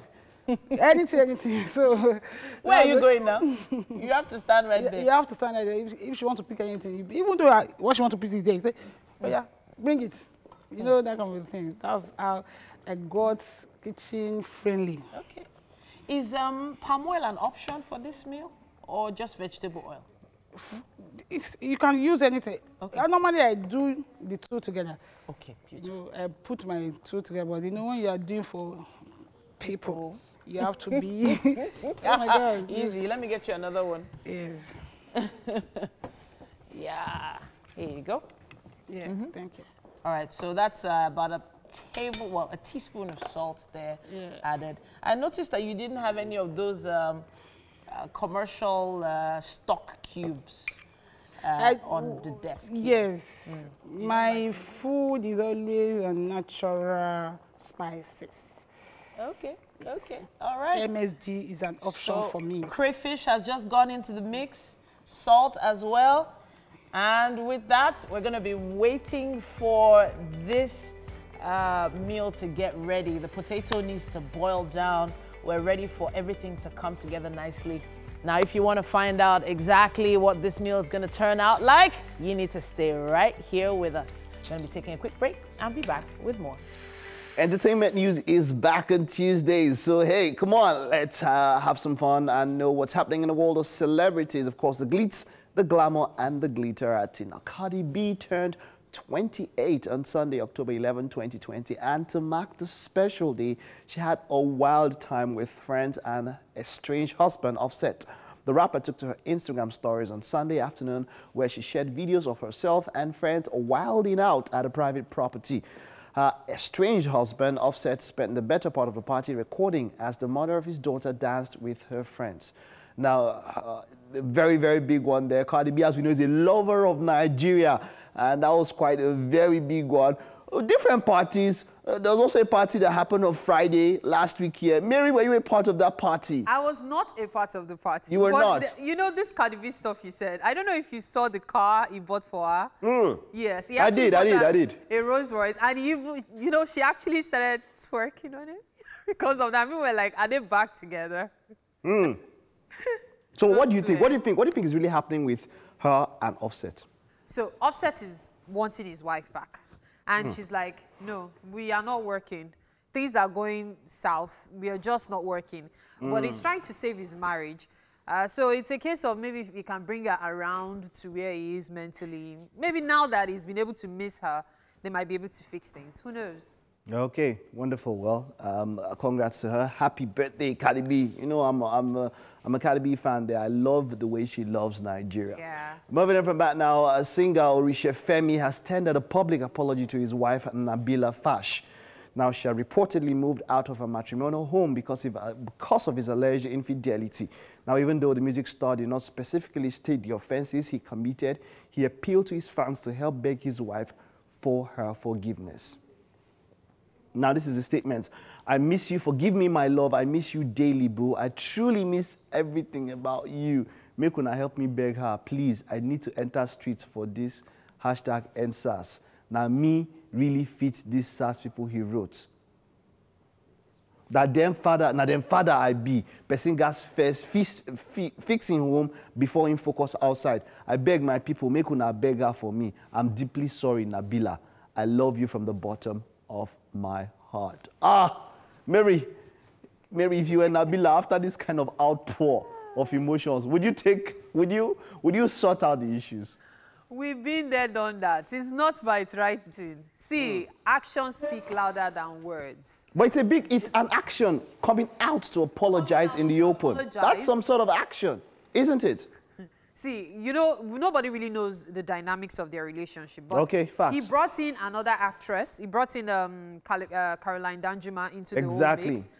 anything. So, where are you going now? You have to stand right there. You have to stand right there. If she wants to pick anything, even though what she wants to pick is there, you say, oh yeah, bring it. That kind of thing. That's how I got kitchen friendly. Okay. Is palm oil an option for this meal or just vegetable oil? You can use anything. Okay. Normally I do the two together. Okay, beautiful. I put my two together, but when you are doing for people, you have to be oh my God, easy. Let me get you another one. Yes. Yeah. Here you go. Yeah, thank you. All right, so that's about a teaspoon of salt there added. I noticed that you didn't have any of those commercial stock cubes on the desk. Yes. My food is always on natural spices. Okay, all right. MSG is an option for me. Crayfish has just gone into the mix, salt as well. And with that, we're going to be waiting for this meal to get ready. The potato needs to boil down. We're ready for everything to come together nicely. Now, if you want to find out exactly what this meal is going to turn out like, you need to stay right here with us. We're going to be taking a quick break and be back with more. Entertainment news is back on Tuesdays. So, hey, come on, let's have some fun and know what's happening in the world of celebrities. Of course, the glitz, the glamour, and the glitter at Tina. Cardi B turned 28 on Sunday, October 11, 2020. And to mark the special day, she had a wild time with friends and estranged husband, Offset. The rapper took to her Instagram stories on Sunday afternoon, where she shared videos of herself and friends wilding out at a private property. Her estranged husband, Offset, spent the better part of the party recording as the mother of his daughter danced with her friends. Now, a very, very big one there. Cardi B, as we know, is a lover of Nigeria, and that was quite a very big one. Different parties. There was also a party that happened on Friday last week here. Mary, were you a part of that party? I was not a part of the party. You were not? You know this Cardi B stuff you said. I don't know if you saw the car he bought for her. Yes. I did. A Rolls Royce. And you know, she actually started twerking on it because of that. We were like, are they back together? So what do you think? What do you think is really happening with her and Offset? So Offset is wanting his wife back. And she's like, no, we are not working. Things are going south. We are just not working. But he's trying to save his marriage. So it's a case of maybe if he can bring her around to where he is mentally. Maybe now that he's been able to miss her, they might be able to fix things. Who knows? Okay, wonderful. Well, congrats to her. Happy birthday, Cardi B. You know, I'm a Cardi B fan there. I love the way she loves Nigeria. Yeah. Moving on from that now, singer Orisha Femi has tendered a public apology to his wife, Nabila Fash. Now, she had reportedly moved out of her matrimonial home because of his alleged infidelity. Now, even though the music star did not specifically state the offenses he committed, he appealed to his fans to help beg his wife for her forgiveness. Now, this is the statement. I miss you. Forgive me, my love. I miss you daily, boo. I truly miss everything about you. Make una help me beg her. Please, I need to enter streets for this. #end SARS. Now, me really fits these SARS people he wrote. That them father I be. Person gas first fixing home before him focus outside. I beg my people, make una beg her for me. I'm deeply sorry, Nabila. I love you from the bottom of my heart. Mary, if you were Nabila, after this kind of outpour of emotions, would you sort out the issues? We've been there, done that. It's not by its right thing. See, actions speak louder than words. But it's an action coming out to apologize in the open. That's some sort of action, isn't it? See, you know, nobody really knows the dynamics of their relationship. But okay, facts. He brought in another actress. He brought in Caroline Danjuma into the whole mix.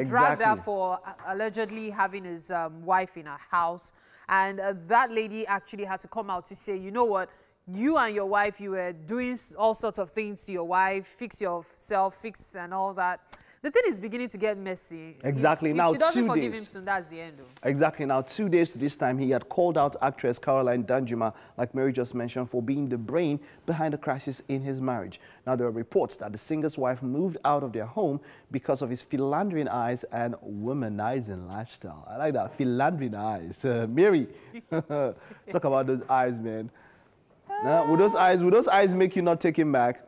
Dragged her for allegedly having his wife in her house. And that lady actually had to come out to say, you know what, you and your wife, you were doing all sorts of things to your wife, fix yourself, fix and all that. The thing is beginning to get messy. Exactly. If now, she doesn't 2 days. forgive him soon, that's the end. Exactly. Now, 2 days to this time, he had called out actress Caroline Danjuma, like Mary just mentioned, for being the brain behind the crisis in his marriage. Now, there are reports that the singer's wife moved out of their home because of his philandering eyes and womanizing lifestyle. I like that, philandering eyes. Mary, talk about those eyes, man. Would those eyes make you not take him back?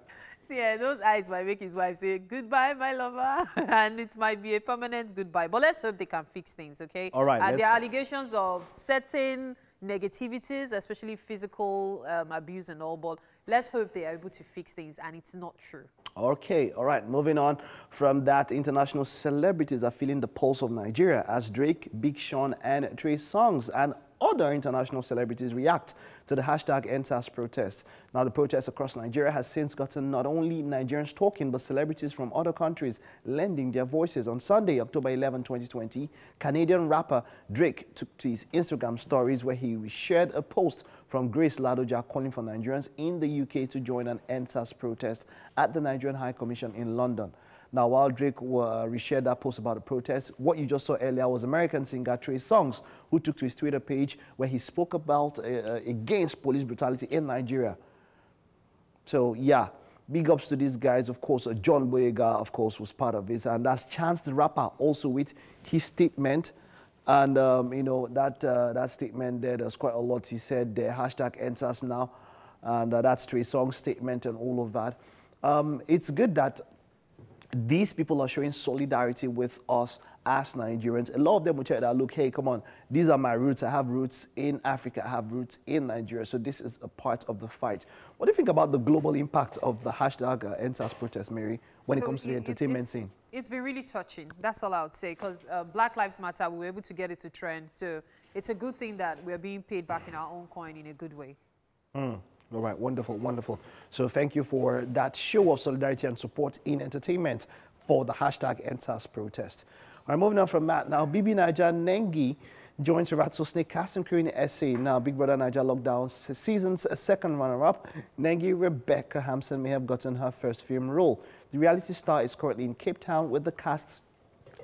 See, those eyes might make his wife say, goodbye, my lover. And it might be a permanent goodbye. But let's hope they can fix things, okay? All right. There are allegations of certain negativities, especially physical abuse and all. But let's hope they are able to fix things and it's not true. Okay, all right. Moving on from that, international celebrities are feeling the pulse of Nigeria as Drake, Big Sean, and Trey Songz and other international celebrities react to the #end SARS protest. Now, the protest across Nigeria has since gotten not only Nigerians talking, but celebrities from other countries lending their voices. On Sunday, October 11, 2020, Canadian rapper Drake took to his Instagram stories where he shared a post from Grace Ladoja calling for Nigerians in the UK to join an end SARS protest at the Nigerian High Commission in London. Now, while Drake reshared that post about the protest, what you just saw earlier was American singer Trey Songz, who took to his Twitter page where he spoke about against police brutality in Nigeria. So, yeah, big ups to these guys. Of course, John Boyega, of course, was part of it. And that's Chance the Rapper also with his statement. And, you know, that statement there's quite a lot he said there. #end SARS now. And that's Trey Songz's statement and all of that. It's good that these people are showing solidarity with us as Nigerians. A lot of them will tell you that, look, hey, come on, these are my roots. I have roots in Africa. I have roots in Nigeria. So this is a part of the fight. What do you think about the global impact of the hashtag #EndSARS protest, Mary, when it comes to the entertainment scene? It's been really touching. That's all I would say, because Black Lives Matter, we were able to get it to trend. So it's a good thing that we're being paid back in our own coin in a good way. All right, wonderful, wonderful. So thank you for that show of solidarity and support in entertainment for the hashtag #EndSARS protest. All right, moving on from that. Now, Bibi Naija Nengi joins the Rattlesnake casting crew in SA. Now, Big Brother Naija Lockdown season's second runner-up, Nengi Rebecca Hampson may have gotten her first film role. The reality star is currently in Cape Town with the cast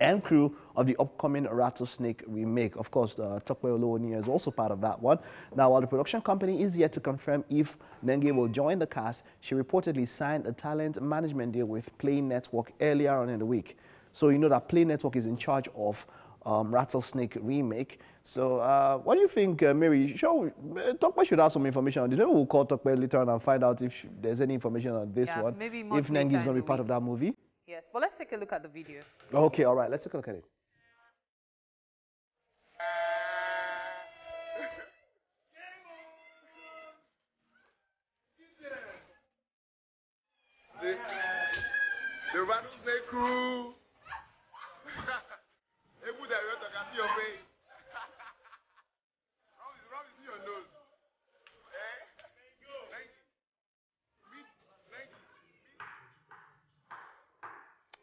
and crew of the upcoming Rattlesnake remake. Of course, Tokwe Oluoni is also part of that one. Now, while the production company is yet to confirm if Nengi will join the cast, she reportedly signed a talent management deal with Play Network earlier on in the week. So you know that Play Network is in charge of Rattlesnake remake. So what do you think, Mary? Tokwe should have some information on this. Maybe we'll call Tokwe later on and find out if there's any information on this one. Maybe if Nengi is going to be part of that movie. Yes, but let's take a look at the video. Okay, all right, let's take a look at it. The Rattlesnake crew. Hey, put that red to see your face. Round is your nose.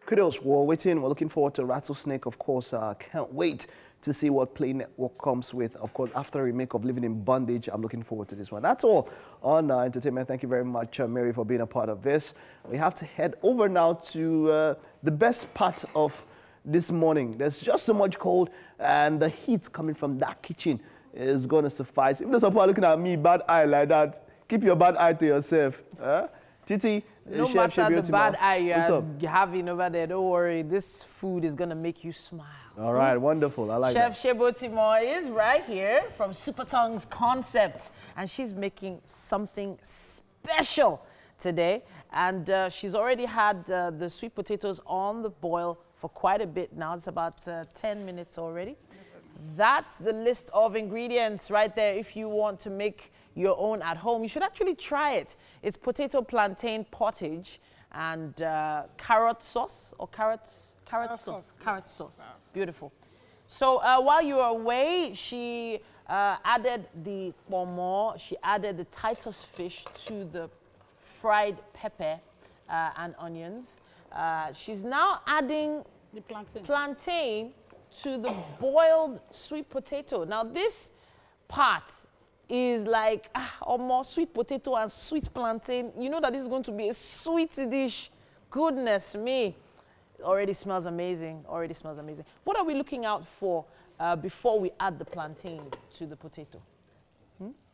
Kudos, we're waiting. We're looking forward to Rattlesnake, of course. Can't wait to see what Play Network comes with. Of course, after a remake of Living in Bondage, I'm looking forward to this one. That's all on entertainment. Thank you very much, Mary, for being a part of this. We have to head over now to the best part of this morning. There's just so much cold, and the heat coming from that kitchen is going to suffice. If there's some people looking at me, bad eye like that, keep your bad eye to yourself. Titi, no Chef matter the bad eye you're having over there, don't worry. This food is going to make you smile. All right, wonderful. I like that. Chef Shebotimo is right here from Super Tongue's Concept, and she's making something special today. And she's already had the sweet potatoes on the boil for quite a bit now. It's about 10 minutes already. That's the list of ingredients right there if you want to make your own at home. You should actually try it. It's potato plantain pottage and carrot sauce or carrot sauce. Carrot sauce. Beautiful. So while you were away, she added the pomo, she added the Titus fish to the fried pepper and onions. She's now adding the plantain to the boiled sweet potato. Now this part is like almost sweet potato and sweet plantain. You know that this is going to be a sweet dish. Goodness me. It already smells amazing. Already smells amazing. What are we looking out for before we add the plantain to the potato?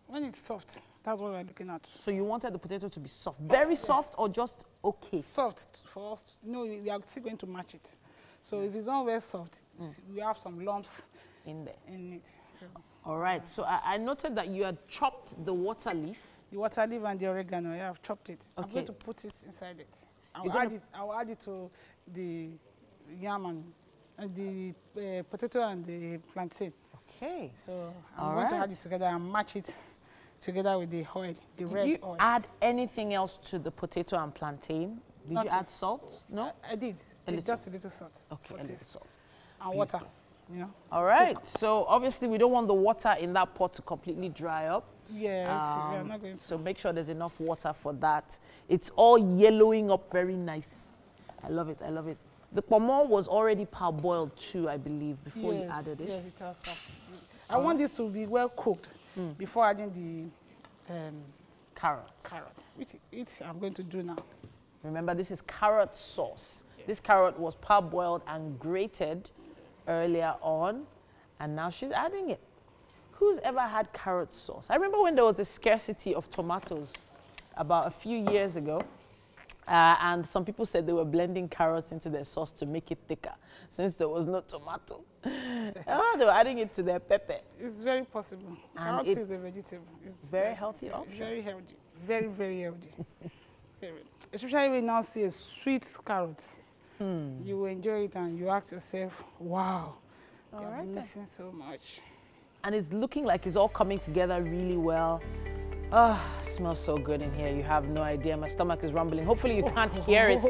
When it's soft, that's what we're looking at. So you wanted the potato to be soft. Very soft or just okay? Soft for us. No, we are still going to match it. So if it's not very soft, we have some lumps in there. In it. So. All right, so I noted that you had chopped the water leaf. The water leaf and the oregano, yeah, I've chopped it. Okay. I'm going to put it inside it. I'll add it to the yam and the potato and the plantain. Okay. So I'm going to add it together and match it together with the oil, the red oil. Did you add anything else to the potato and plantain? Did you add salt? No? I did. Just a little salt. Okay, a little salt. And water. You know? All right. So obviously we don't want the water in that pot to completely dry up. Yes, we are not going to. So make sure there's enough water for that. It's all yellowing up very nice. I love it. I love it. The pomo was already parboiled too, I believe, before you added it. Yes, it has. I want this to be well cooked before adding the carrot. Which I'm going to do now. Remember, this is carrot sauce. Yes. This carrot was parboiled and grated earlier on, and now she's adding it. Who's ever had carrot sauce? I remember when there was a scarcity of tomatoes about a few years ago, and some people said they were blending carrots into their sauce to make it thicker, since there was no tomato. They were adding it to their pepper. It's very possible. Carrot is a vegetable. It's very healthy option. Very healthy. Very, very healthy. Especially when we now see a sweet carrot. You will enjoy it and you ask yourself, wow, Alright you're then. missing so much. And it's looking like it's all coming together really well. Oh, smells so good in here. You have no idea. My stomach is rumbling. Hopefully you can't hear it.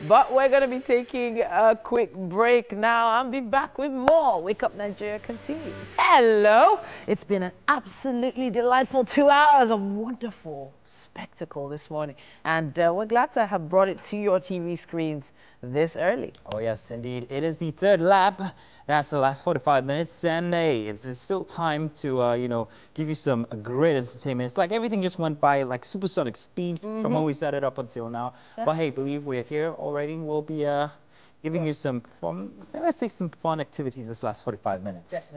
But we're going to be taking a quick break now. I'll be back with more. Wake Up Nigeria continues. Hello. It's been an absolutely delightful 2 hours of wonderful spectacle this morning. And we're glad to have brought it to your TV screens this early. Oh, yes, indeed. It is the third lap. That's the last 45 minutes. And hey, it's still time to, you know, give you some great entertainment. It's like everything just went by like supersonic speed from when we set it up until now. Yeah. But hey, believe we're here already. We'll be giving you some fun, let's say some fun activities this last 45 minutes.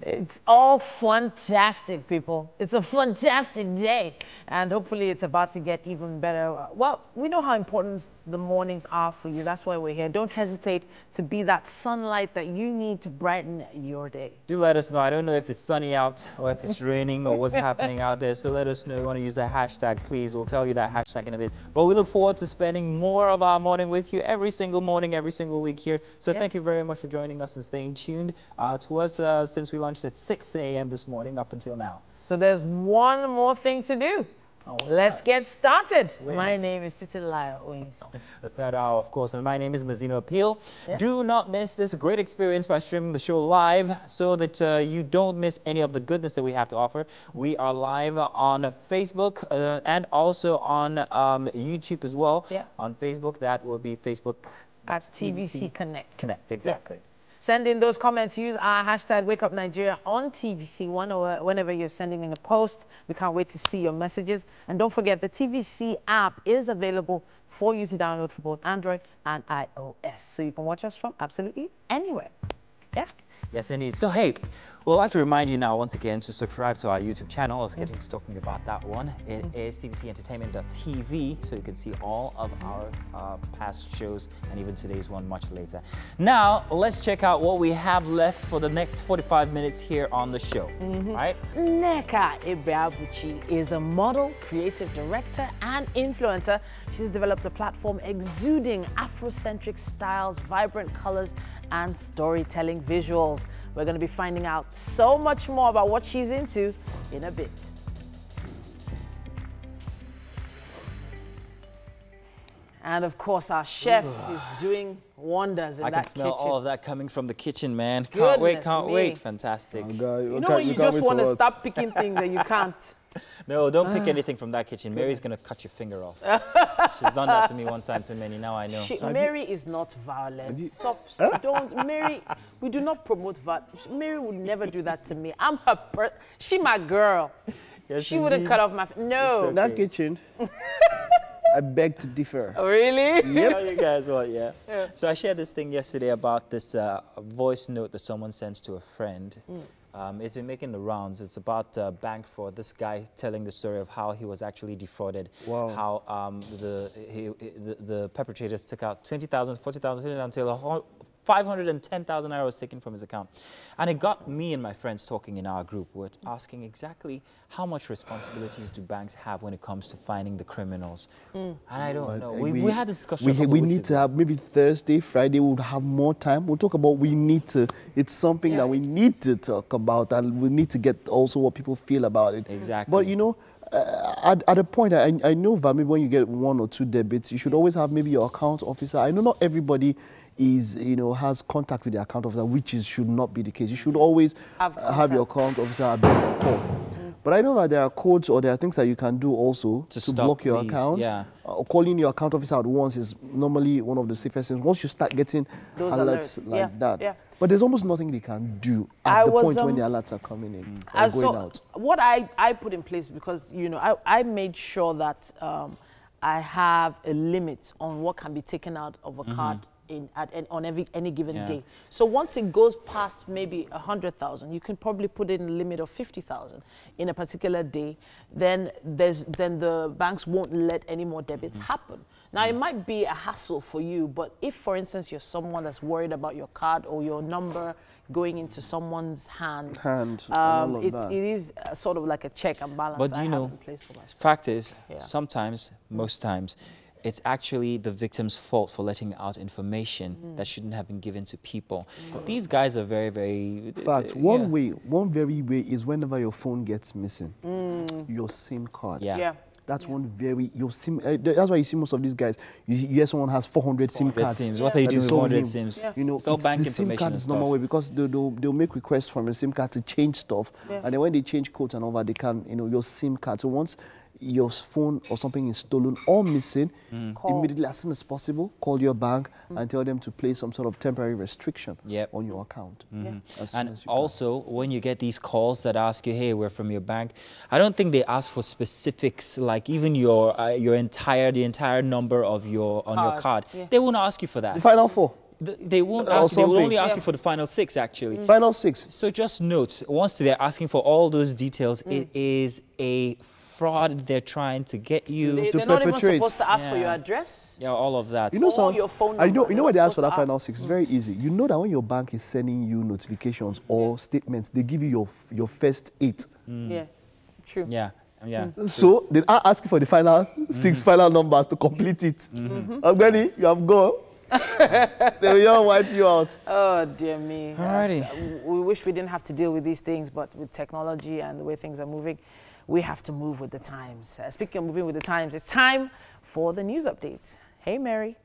It's all fantastic, people. It's a fantastic day. And hopefully it's about to get even better. Well, we know how important the mornings are for you. That's why we're here. Don't hesitate to be that sunlight that you need to brighten your day. Do let us know. I don't know if it's sunny out or if it's raining or what's happening out there. So let us know. You want to use that hashtag, please. We'll tell you that hashtag in a bit. But we look forward to spending more of our morning with you every single morning, every single week here. So thank you very much for joining us and staying tuned to us since we launched at 6 a.m. this morning up until now. So there's one more thing to do. Let's get started. My name is Titilayo Oyinson. The third hour, of course, and my name is Mazino Appeal. Do not miss this great experience by streaming the show live so that you don't miss any of the goodness that we have to offer. We are live on Facebook and also on YouTube as well. On Facebook, that will be Facebook. That's TVC Connect. Connect, exactly. Send in those comments. Use our hashtag Wake Up Nigeria on TVC whenever you're sending in a post. We can't wait to see your messages. And don't forget, the TVC app is available for you to download for both Android and iOS. So you can watch us from absolutely anywhere. Yeah? Yes, indeed. So, hey, we'll like to remind you now once again to subscribe to our YouTube channel. I was getting to talking about that one. It is tvcentertainment.tv, so you can see all of our past shows and even today's one much later. Now, let's check out what we have left for the next 45 minutes here on the show, right? Nneka Ebeabuchi is a model, creative director, and influencer. She's developed a platform exuding Afrocentric styles, vibrant colors, and storytelling visuals. We're going to be finding out so much more about what she's into in a bit. And of course, our chef is doing wonders in that kitchen. I can smell all of that coming from the kitchen, man. Goodness Can't wait. Fantastic. You know when you just want to stop picking things that you can't. No, don't pick anything from that kitchen. Mary's going to cut your finger off. She's done that to me one time too many. Now I know. Mary is not violent. Stop. Don't. Mary, we do not promote violence. Mary would never do that to me. I'm her she my girl. Yes, she wouldn't cut off my... No. Okay. That kitchen. I beg to differ. Oh, really? Yep. You guys what? Yeah. So I shared this thing yesterday about this voice note that someone sends to a friend. It's been making the rounds. It's about bank fraud. This guy telling the story of how he was actually defrauded. Wow. How the perpetrators took out 20,000, 40,000 until 510,000 naira was taken from his account. And it got me and my friends talking in our group. We're asking exactly how much responsibilities do banks have when it comes to finding the criminals. And I don't know. We had a discussion. We need to have maybe Thursday, Friday, we'll have more time. We'll talk about it's something that we need to talk about, and we need to get also what people feel about it. Exactly. But you know, at a point, I know that maybe when you get 1 or 2 debits, you should always have maybe your account officer. I know not everybody has contact with the account officer, which should not be the case. You should always have your account officer at the call. But I know that there are codes or there are things that you can do also to block your account. Yeah. Calling your account officer at once is normally one of the safest things. Once you start getting those alerts like that. But there's almost nothing they can do at the point when the alerts are coming in or going out. What I put in place, because, you know, I made sure that I have a limit on what can be taken out of a card on any given day. So once it goes past maybe 100,000, you can probably put in a limit of 50,000 in a particular day. Then the banks won't let any more debits happen. Now it might be a hassle for you, but if, for instance, you're someone that's worried about your card or your number going into someone's hands, it is sort of like a check and balance. But you know, fact is, sometimes, most times, it's actually the victim's fault for letting out information that shouldn't have been given to people. These guys are very, very... In fact, one very way is whenever your phone gets missing, your SIM card. Yeah. That's one very, your SIM, that's why you see most of these guys, you hear someone has 400 SIM cards. SIMs. What are you doing with 400 SIMs? You know, it's all bank the SIM card is normal way because they'll make requests from your SIM card to change stuff. And then when they change codes and all that, they can, you know, your SIM card. So once your phone or something is stolen or missing, immediately as soon as possible, call your bank and tell them to place some sort of temporary restriction on your account. And also, when you get these calls that ask you, hey, we're from your bank, I don't think they ask for specifics, like even the entire number of your card. They won't ask you for that. The final four. They won't ask you. They will only ask you for the final 6, actually. Final 6. So just note, once they're asking for all those details, it is a fraud. They're trying to get you they're to perpetrate. Not even supposed to ask for your address. Yeah, all of that. You know, or your phone number. You know what they ask for that final 6? It's very easy. You know that when your bank is sending you notifications or statements, they give you your first 8. Yeah, true. Yeah. So they are asking for the final 6 final numbers to complete it. Already, you have gone. They will all wipe you out. Oh, dear me. Alrighty. We wish we didn't have to deal with these things, but with technology and the way things are moving, we have to move with the times. Speaking of moving with the times, it's time for the news updates. Hey, Mary.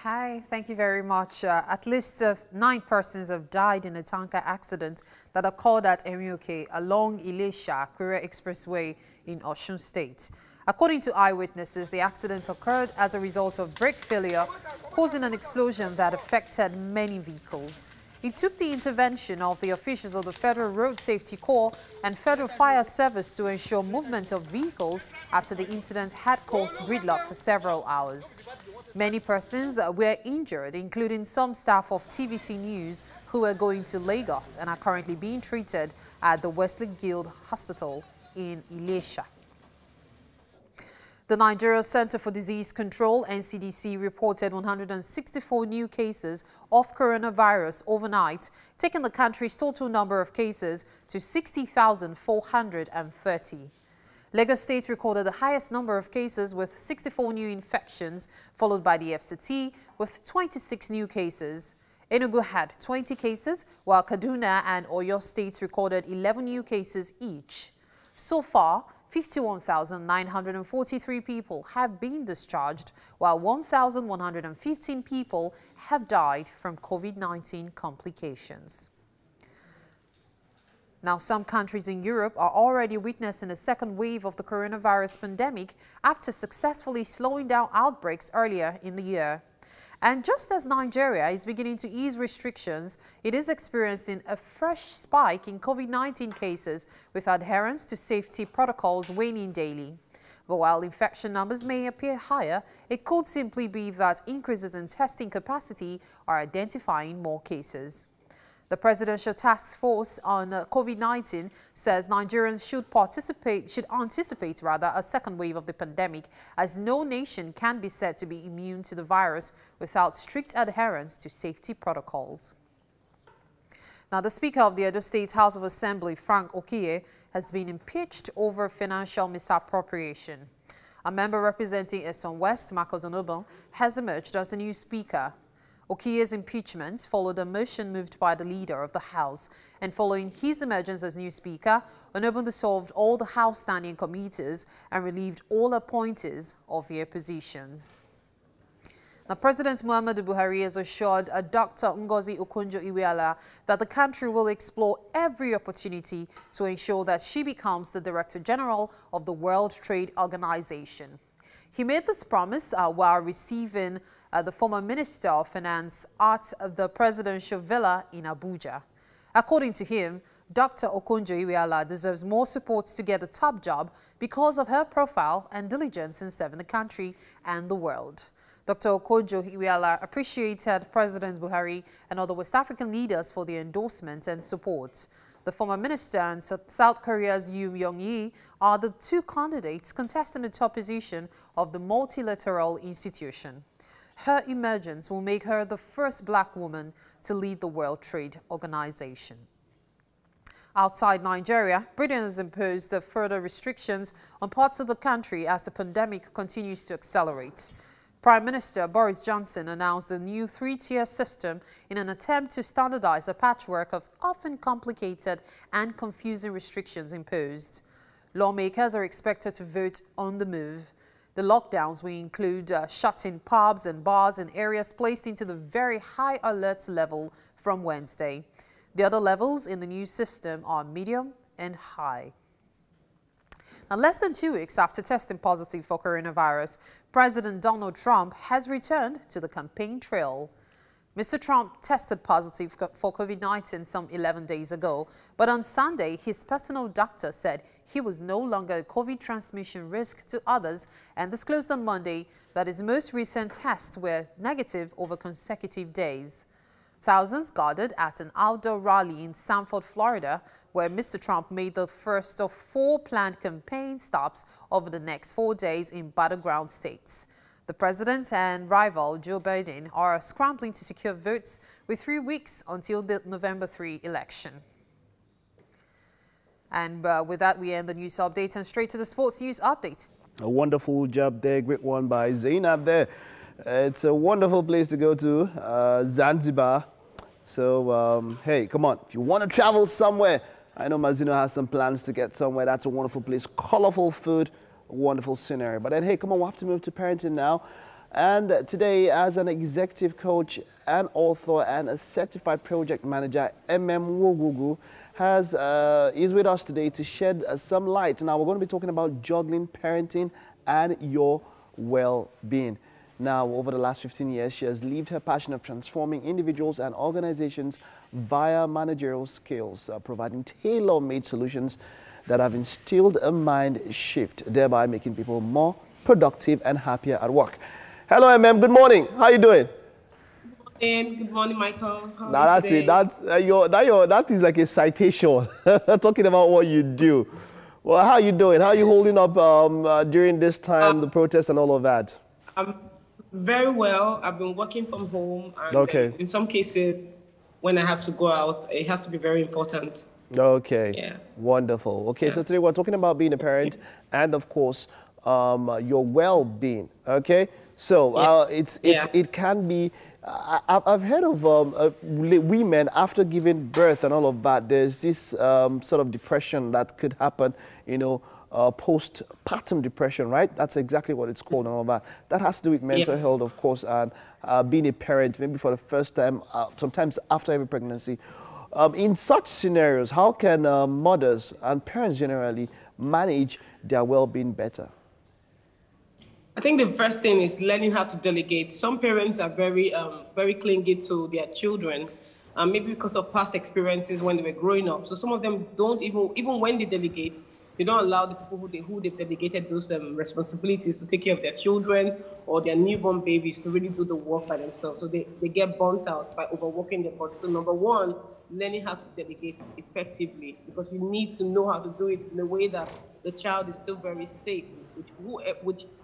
Hi, thank you very much. At least 9 persons have died in a tanker accident that occurred at Erioke along Ilesha-Akure Expressway in Osun State. According to eyewitnesses, the accident occurred as a result of brake failure, causing an explosion that affected many vehicles. It took the intervention of the officials of the Federal Road Safety Corps and Federal Fire Service to ensure movement of vehicles after the incident had caused gridlock for several hours. Many persons were injured, including some staff of TVC News who were going to Lagos and are currently being treated at the Wesley Guild Hospital in Ilesha. The Nigeria Center for Disease Control, NCDC, reported 164 new cases of coronavirus overnight, taking the country's total number of cases to 60,430. Lagos State recorded the highest number of cases with 64 new infections, followed by the FCT with 26 new cases. Enugu had 20 cases, while Kaduna and Oyo States recorded 11 new cases each. So far, 51,943 people have been discharged, while 1,115 people have died from COVID-19 complications. Now, some countries in Europe are already witnessing a second wave of the coronavirus pandemic after successfully slowing down outbreaks earlier in the year. And just as Nigeria is beginning to ease restrictions, it is experiencing a fresh spike in COVID-19 cases, with adherence to safety protocols waning daily. But while infection numbers may appear higher, it could simply be that increases in testing capacity are identifying more cases. The Presidential Task Force on COVID-19 says Nigerians should anticipate a second wave of the pandemic, as no nation can be said to be immune to the virus without strict adherence to safety protocols. Now, the Speaker of the Edo State House of Assembly, Frank Okiye, has been impeached over financial misappropriation. A member representing Eson West, Marcos Onobon, has emerged as the new Speaker. Okiye's impeachment followed a motion moved by the leader of the House, and following his emergence as new Speaker, Onobon dissolved all the House standing committees and relieved all appointees of their positions. Now, President Muhammadu Buhari has assured Dr. Ngozi Okonjo-Iweala that the country will explore every opportunity to ensure that she becomes the Director General of the World Trade Organization. He made this promise while receiving the former Minister of Finance at the presidential villa in Abuja. According to him, Dr. Okonjo-Iweala deserves more support to get the top job because of her profile and diligence in serving the country and the world. Dr. Okonjo-Iweala appreciated President Buhari and other West African leaders for their endorsement and support. The former minister and South Korea's Yoon Myung-yi are the 2 candidates contesting the top position of the multilateral institution. Her emergence will make her the first black woman to lead the World Trade Organization. Outside Nigeria, Britain has imposed further restrictions on parts of the country as the pandemic continues to accelerate. Prime Minister Boris Johnson announced a new three-tier system in an attempt to standardize a patchwork of often complicated and confusing restrictions imposed. Lawmakers are expected to vote on the move. The lockdowns will include shutting pubs and bars in areas placed into the very high alert level from Wednesday. The other levels in the new system are medium and high. Now, less than 2 weeks after testing positive for coronavirus, President Donald Trump has returned to the campaign trail. Mr. Trump tested positive for COVID-19 some 11 days ago, but on Sunday, his personal doctor said he was no longer a COVID transmission risk to others and disclosed on Monday that his most recent tests were negative over consecutive days. Thousands gathered at an outdoor rally in Sanford, Florida, where Mr. Trump made the first of 4 planned campaign stops over the next 4 days in battleground states. The president and rival Joe Biden are scrambling to secure votes with 3 weeks until the November 3 election. And with that, we end the news update and straight to the sports news update. A wonderful job there. Great one by Zainab there. It's a wonderful place to go to, Zanzibar. So, hey, come on. If you want to travel somewhere, I know Mazino has some plans to get somewhere. That's a wonderful place. Colorful food, wonderful scenery. But then, hey, come on, we have to move to parenting now. And today, as an executive coach, an author, and a certified project manager, Wogugu is with us today to shed some light. Now, we're going to be talking about juggling parenting and your well-being. Now, over the last 15 years, she has lived her passion of transforming individuals and organizations via managerial skills, providing tailor-made solutions that have instilled a mind shift, thereby making people more productive and happier at work. Hello, Good morning. How are you doing? Good morning, Michael. How Now are you that's today? it. That is like a citation talking about what you do. Well, how are you doing? How are you holding up during this time, the protests and all of that? I'm very well. I've been working from home. And Okay. in some cases, when I have to go out, it has to be very important. Okay. Yeah. Wonderful. Okay, so today we're talking about being a parent and, of course, your well-being. Okay. So it can be. I've heard of women after giving birth and all of that. There's this sort of depression that could happen. You know. Postpartum depression, right? That's exactly what it's called and all that. That has to do with mental health, of course, and being a parent, maybe for the first time, sometimes after every pregnancy. In such scenarios, how can mothers and parents generally manage their well-being better? I think the first thing is learning how to delegate. Some parents are very clingy to their children, maybe because of past experiences when they were growing up. So some of them don't even when they delegate, they don't allow the people who they've delegated those responsibilities to take care of their children or their newborn babies to really do the work by themselves. So they get burnt out by overworking their body. So number one, learning how to delegate effectively, because you need to know how to do it in a way that the child is still very safe,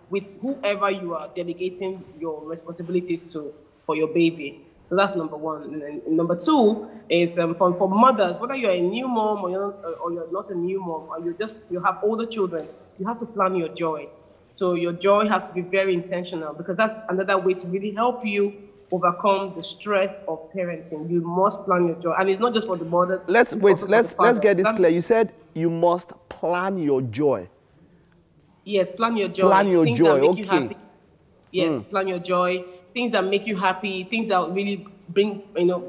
with whoever you are delegating your responsibilities to for your baby. So that's number one. And then number two is for mothers, whether you're a new mom or you're not a new mom, or you have older children, you have to plan your joy. So your joy has to be very intentional, because that's another way to really help you overcome the stress of parenting. You must plan your joy, and it's not just for the mothers. Let's get this clear. You said you must plan your joy. Yes, plan your joy. Plan your things joy. That make you Okay. happy. Yes, plan your joy. Things that make you happy. Things that really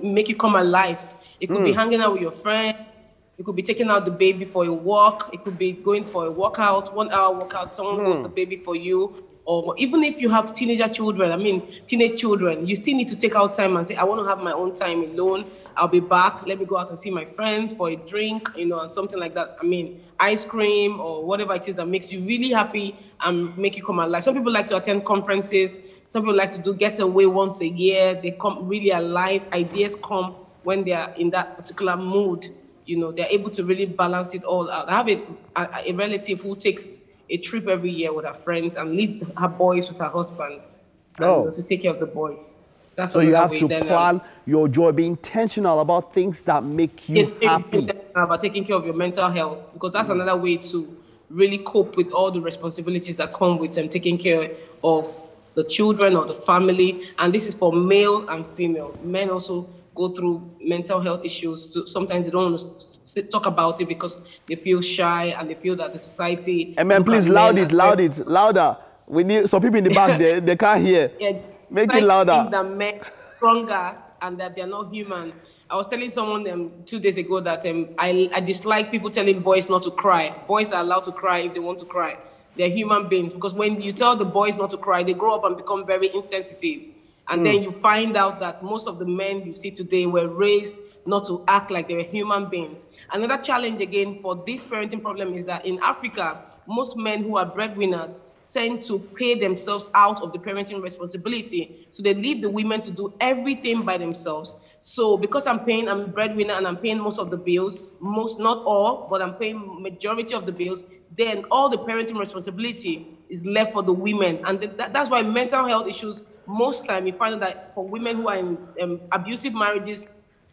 make you come alive. It could be hanging out with your friend. It could be taking out the baby for a walk. It could be going for a workout, 1 hour workout. Someone holds the baby for you. Or even if you have teenage children, you still need to take out time and say, I want to have my own time alone. I'll be back. Let me go out and see my friends for a drink, and something like that. Ice cream or whatever it is that makes you really happy and make you come alive. Some people like to attend conferences. Some people like to do getaway once a year. They come really alive. Ideas come when they are in that particular mood. They're able to really balance it all out. I have a relative who takes a trip every year with her friends and leave her boys with her husband to take care of the boy. That's so you have to plan your joy, be intentional about things that make you happy. About taking care of your mental health, because that's another way to really cope with all the responsibilities that come with taking care of the children or the family. And this is for male and female. Men also go through mental health issues. So sometimes they don't want to talk about it because they feel shy and they feel that the society... And man, please louder. We need some people in the back there, they can't hear. Yeah, Make it louder. Think that men are stronger and that they're not human. I was telling someone 2 days ago that I dislike people telling boys not to cry. Boys are allowed to cry if they want to cry. They're human beings, because when you tell the boys not to cry, they grow up and become very insensitive. And then you find out that most of the men you see today were raised not to act like they were human beings. Another challenge again for this parenting problem is that in Africa, most men who are breadwinners tend to pay themselves out of the parenting responsibility. So they leave the women to do everything by themselves. So because I'm a breadwinner and I'm paying most of the bills, not all, but I'm paying majority of the bills, then all the parenting responsibility is left for the women. And that's why mental health issues, most time you find that for women who are in abusive marriages,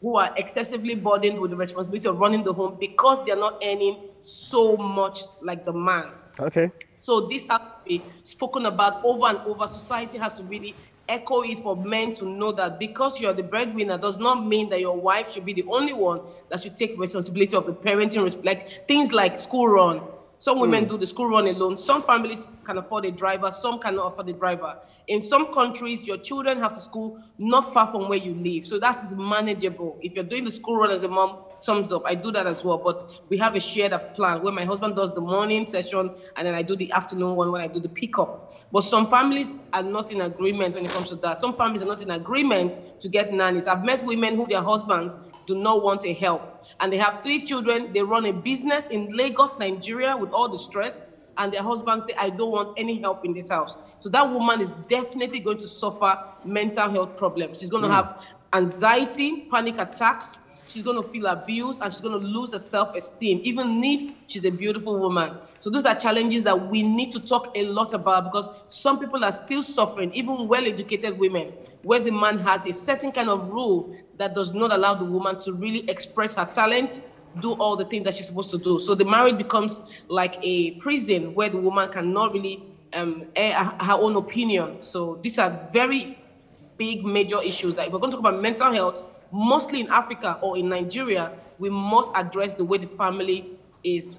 who are excessively burdened with the responsibility of running the home because they're not earning so much like the man. Okay. So this has to be spoken about over and over. Society has to really echo it for men to know that because you're the breadwinner does not mean that your wife should be the only one that should take responsibility of the parenting, like things like school run. Some women do the school run alone. Some families can afford a driver. Some cannot afford a driver. In some countries, your children have to school not far from where you live. So that is manageable. If you're doing the school run as a mom, thumbs up. I do that as well. But we have a shared plan where my husband does the morning session and then I do the afternoon one when I do the pickup. But some families are not in agreement when it comes to that. Some families are not in agreement to get nannies. I've met women who their husbands do not want a help. And they have 3 children. They run a business in Lagos, Nigeria with all the stress. And their husband say, I don't want any help in this house. So that woman is definitely going to suffer mental health problems. She's going to have anxiety, panic attacks. She's going to feel abused and she's going to lose her self-esteem, even if she's a beautiful woman. So those are challenges that we need to talk a lot about because some people are still suffering, even well-educated women, where the man has a certain kind of rule that does not allow the woman to really express her talent, do all the things that she's supposed to do. So the marriage becomes like a prison where the woman cannot really air her own opinion. So these are very big, major issues that if we're going to talk about mental health, mostly in Africa or in Nigeria, we must address the way the family is,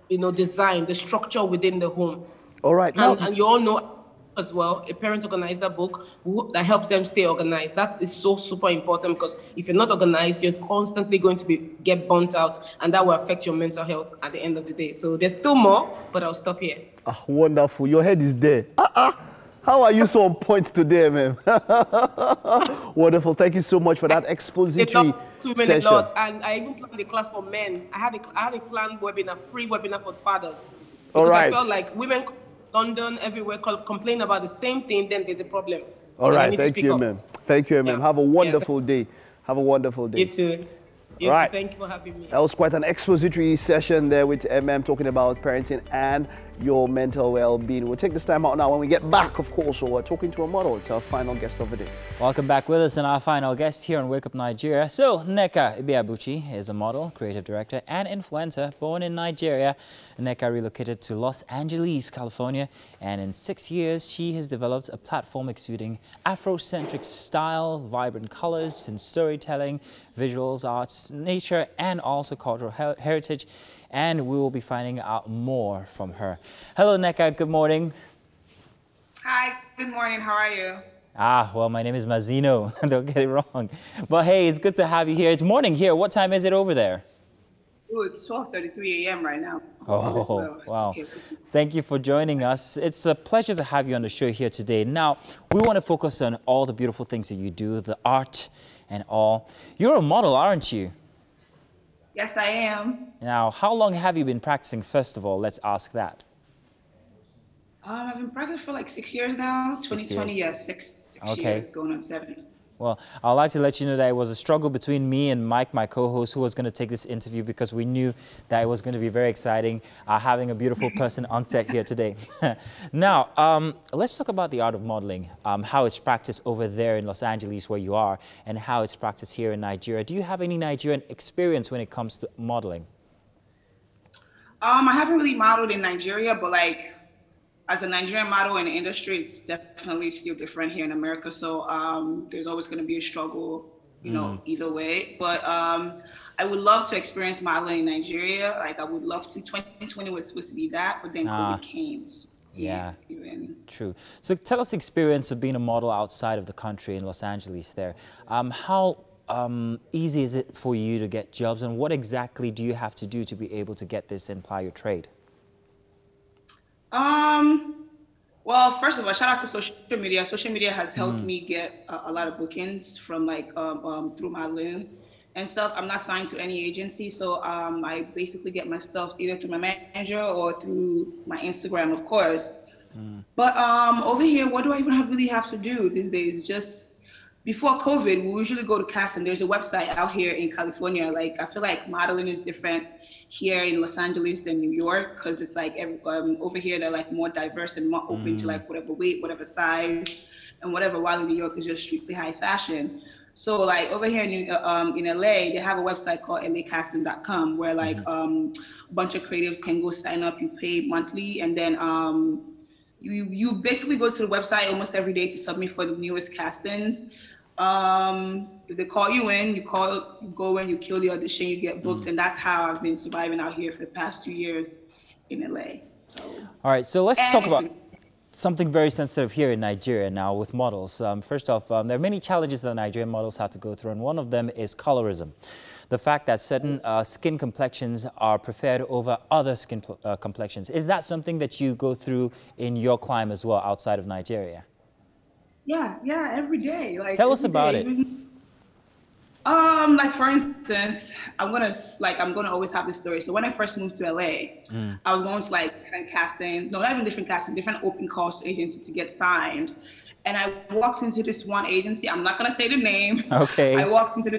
designed, the structure within the home. All right. And you all know as well, a parent organizer book that helps them stay organized. That is so super important because if you're not organized, you're constantly going to get burnt out and that will affect your mental health at the end of the day. So there's still more, but I'll stop here. Wonderful. Your head is there. How are you so on point today, man? Wonderful. Thank you so much for that expository session. And I even planned a class for men. I had a planned webinar, free webinar for fathers. All because right. I felt like women, London, everywhere, complain about the same thing, then there's a problem. All right. Thank you, ma'am. Thank you, ma'am. Have a wonderful day. Have a wonderful day. You too. All right. Thank you for having me. That was quite an expository session there with MM talking about parenting and your mental well-being. We'll take this time out now. When we get back, of course, we're talking to a model. It's our final guest of the day. Welcome back with us and our final guest here on Wake Up Nigeria. So, Nneka Ibiabuchi is a model, creative director, and influencer born in Nigeria. Nneka relocated to Los Angeles, California, and in 6 years, she has developed a platform exuding Afrocentric style, vibrant colors, and storytelling, visuals, arts, nature, and also cultural heritage. And we will be finding out more from her. Hello, Nneka. Good morning. Hi. Good morning. How are you? Well, my name is Mazino. Don't get it wrong. But hey, it's good to have you here. It's morning here. What time is it over there? Oh, it's 12:33 a.m. right now. Oh, wow. Okay. Thank you for joining us. It's a pleasure to have you on the show here today. Now, we want to focus on all the beautiful things that you do, the art and all. You're a model, aren't you? Yes, I am. Now, how long have you been practicing, first of all? Let's ask that. I've been practicing for like 6 years now. 2020, yes, six years, going on 7. Well, I'd like to let you know that it was a struggle between me and Mike, my co-host, who was going to take this interview because we knew that it was going to be very exciting having a beautiful person on set here today. Now, let's talk about the art of modeling, how it's practiced over there in Los Angeles where you are and how it's practiced here in Nigeria. Do you have any Nigerian experience when it comes to modeling? I haven't really modeled in Nigeria, but like as a Nigerian model in the industry, it's definitely still different here in America. So there's always going to be a struggle, you know, either way. But I would love to experience modeling in Nigeria. Like I would love to. 2020 was supposed to be that, but then COVID came. So yeah, true. So tell us the experience of being a model outside of the country in Los Angeles there. How easy is it for you to get jobs, and what exactly do you have to do to be able to get this and ply your trade? Well, first of all, shout out to social media. Social media has helped me get a lot of bookings from like through modeling and stuff. I'm not signed to any agency, so I basically get my stuff either through my manager or through my Instagram, of course. But over here, what do I even really have to do these days? Just before COVID, we usually go to casting. There's a website out here in California. Like I feel like modeling is different here in Los Angeles than New York, because it's like over here they're like more diverse and more open to like whatever weight, whatever size, and whatever. While in New York is just strictly high fashion. So like over here in LA, they have a website called lacasting.com where like a bunch of creatives can go sign up. You pay monthly, and then you basically go to the website almost every day to submit for the newest castings. If they call you in, you go in, you kill the audition, you get booked, and that's how I've been surviving out here for the past 2 years in LA. So. All right, so let's talk about something very sensitive here in Nigeria now with models. First off, there are many challenges that Nigerian models have to go through, and one of them is colorism. The fact that certain skin complexions are preferred over other skin complexions. Is that something that you go through in your climb as well outside of Nigeria? Yeah, every day. Like, tell us about it. Like for instance, I'm gonna always have this story. So when I first moved to LA, I was going to like different casting, no, not even different casting, different open calls agencies to get signed. And I walked into this one agency. I'm not gonna say the name. Okay. I walked into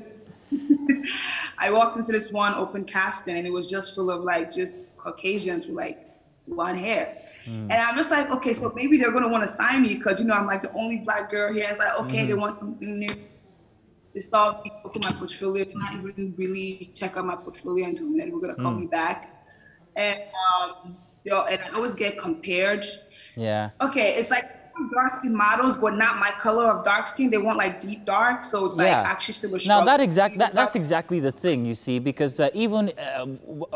this one open casting, and it was just full of like just Caucasians with like blonde hair. And I'm just like, okay, so maybe they're gonna want to sign me because, you know, I'm like the only black girl here. It's like, okay, they want something new. They start looking at my portfolio, not even really check out my portfolio until then we're gonna call me back. And and I always get compared. Yeah. Okay, it's like dark skin models, but not my color of dark skin. They want like deep dark, so it's like actually still a struggle. Now that's exactly the thing, you see, because even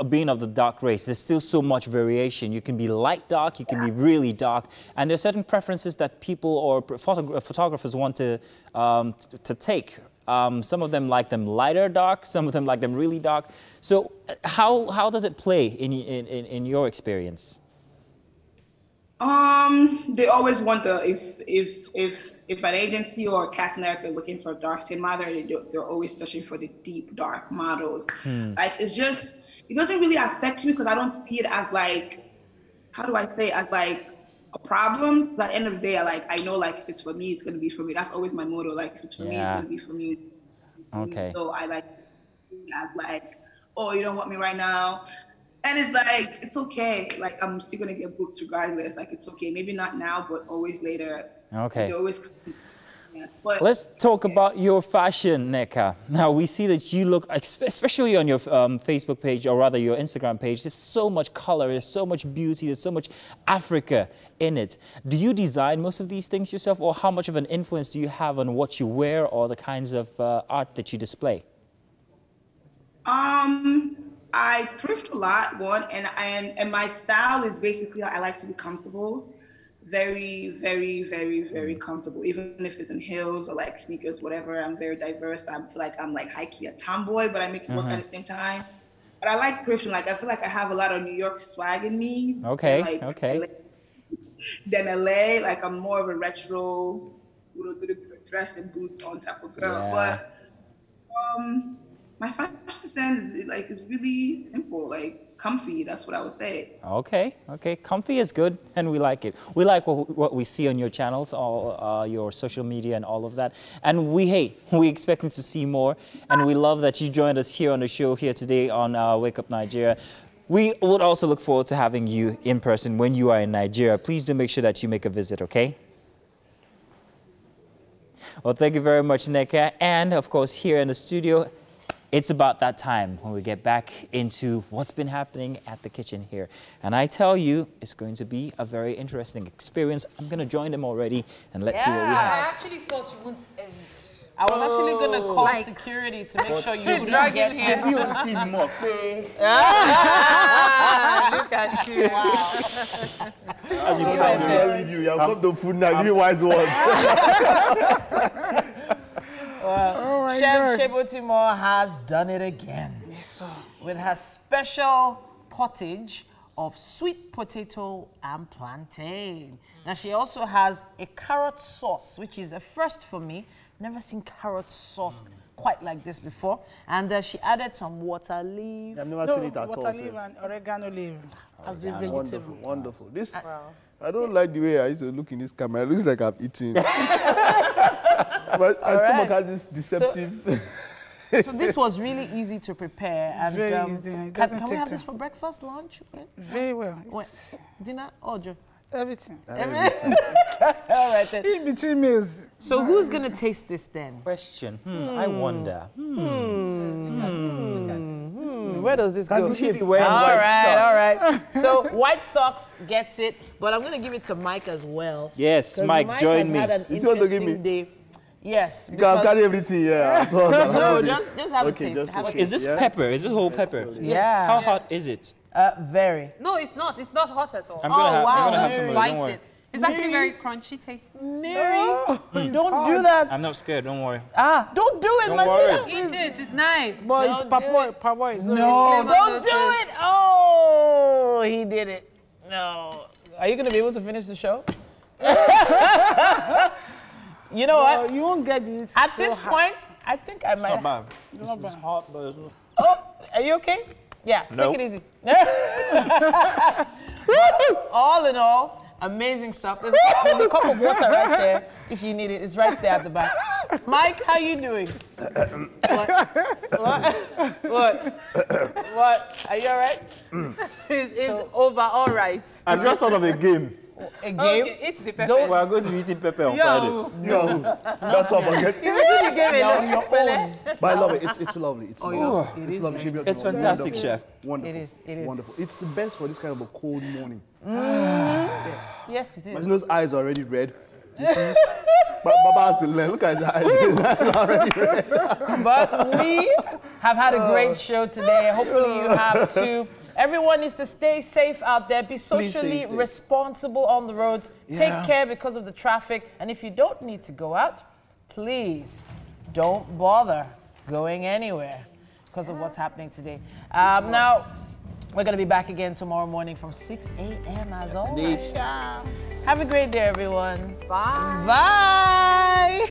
being of the dark race, there's still so much variation. You can be light dark, you can be really dark, and there's certain preferences that people or photographers want to take. Some of them like them lighter dark, some of them like them really dark. So how does it play in your experience? They always want if an agency or a casting director looking for a dark skin model, they're always searching for the deep dark models. Like it doesn't really affect me because I don't see it as like, how do I say, as like a problem. But at the end of the day, I know like if it's for me, it's gonna be for me. That's always my motto. Like if it's for me, it's gonna be for me. Okay. So I like as like, oh, you don't want me right now. And it's like, it's okay. Like, I'm still going to get booked regardless. Like, it's okay. Maybe not now, but always later. Okay. They always, but let's talk about your fashion, Nneka. Now, we see that you look, especially on your Facebook page, or rather your Instagram page, there's so much color, there's so much beauty, there's so much Africa in it. Do you design most of these things yourself, or how much of an influence do you have on what you wear or the kinds of art that you display? I thrift a lot, and my style is basically, I like to be comfortable, very, very, very, very comfortable. Even if it's in heels or like sneakers, whatever, I'm very diverse. I feel like I'm like high-key a tomboy, but I make it work at the same time. But I like thrifting. Like, I feel like I have a lot of New York swag in me. Okay, like, okay. Than LA, like I'm more of a retro, with a little bit of dress and boots on type of girl. Yeah. But my fashion sense is really simple, like comfy. That's what I would say. Okay, okay. Comfy is good, and we like it. We like what we see on your channels, all your social media, and all of that. And we expecting to see more. And we love that you joined us here on the show here today on Wake Up Nigeria. We would also look forward to having you in person when you are in Nigeria. Please do make sure that you make a visit, okay? Well, thank you very much, Nneka. And of course, here in the studio, it's about that time when we get back into what's been happening at the kitchen here. And I tell you, it's going to be a very interesting experience. I'm going to join them already, and let's see what we have. I actually thought you wouldn't end. I was actually going to call security to make sure you don't get here. Look at you. Wow. I'll leave you. I'll come to food now. Give me wise words. Chef Shebotimore has done it again. Yes, sir. With her special pottage of sweet potato and plantain. Now she also has a carrot sauce, which is a first for me. Never seen carrot sauce quite like this before. And she added some water leaf. I've never seen it at all. Water leaf and oregano leaf as a vegetable. Wonderful, wonderful. This, I don't like the way I used to look in this camera. It looks like I've eaten. But my stomach has this deceptive. So this was really easy to prepare. And very easy. Can we have this for breakfast, lunch? Very well. Dinner? Order? Everything. Everything. All right then. In between meals. So who's going to taste this then? Question. I wonder. Where does this go? All right. So White Sox gets it, but I'm going to give it to Mike as well. Yes, Mike, join me. He's going to give me. Day. Yes. You can carry everything, yeah. No, just have a taste. Is this pepper? Is it whole pepper? Yeah. How hot is it? Very. No, it's not. It's not hot at all. I'm gonna have some. Bite it. It's actually very crunchy tasty. Mary, don't do that. I'm not scared. Don't worry. Don't do it, Don't worry. Eat it. It's nice. But it's papa. No, don't do it. Oh, he did it. No. Are you going to be able to finish the show? You know what? You won't get it. At this point, I think I might. It's not bad. It's hot, but it's not. Oh, are you okay? Yeah, Nope. take it easy. All in all, amazing stuff. There's a cup of water right there. If you need it, it's right there at the back. Mike, how you doing? What? Are you all right? It's over, all right. I just thought of a game. A game? Okay, it's the pepper. We are going to be eating pepper on Friday. That's what I get. But I love it. It's lovely. It's lovely. It's lovely. It's fantastic, chef. Wonderful. It is. Wonderful. It's the best for this kind of a cold morning. Yes, it is. Masino's eyes are already red. You see? But Baba has to learn. Look at his eyes. His eyes are already red. But we have had a great show today. Hopefully you have too. Everyone needs to stay safe out there. Be socially responsible on the roads. Take care because of the traffic. And if you don't need to go out, please don't bother going anywhere because of what's happening today. Now, we're going to be back again tomorrow morning from 6 a.m. as always. Have a great day, everyone. Bye. Bye.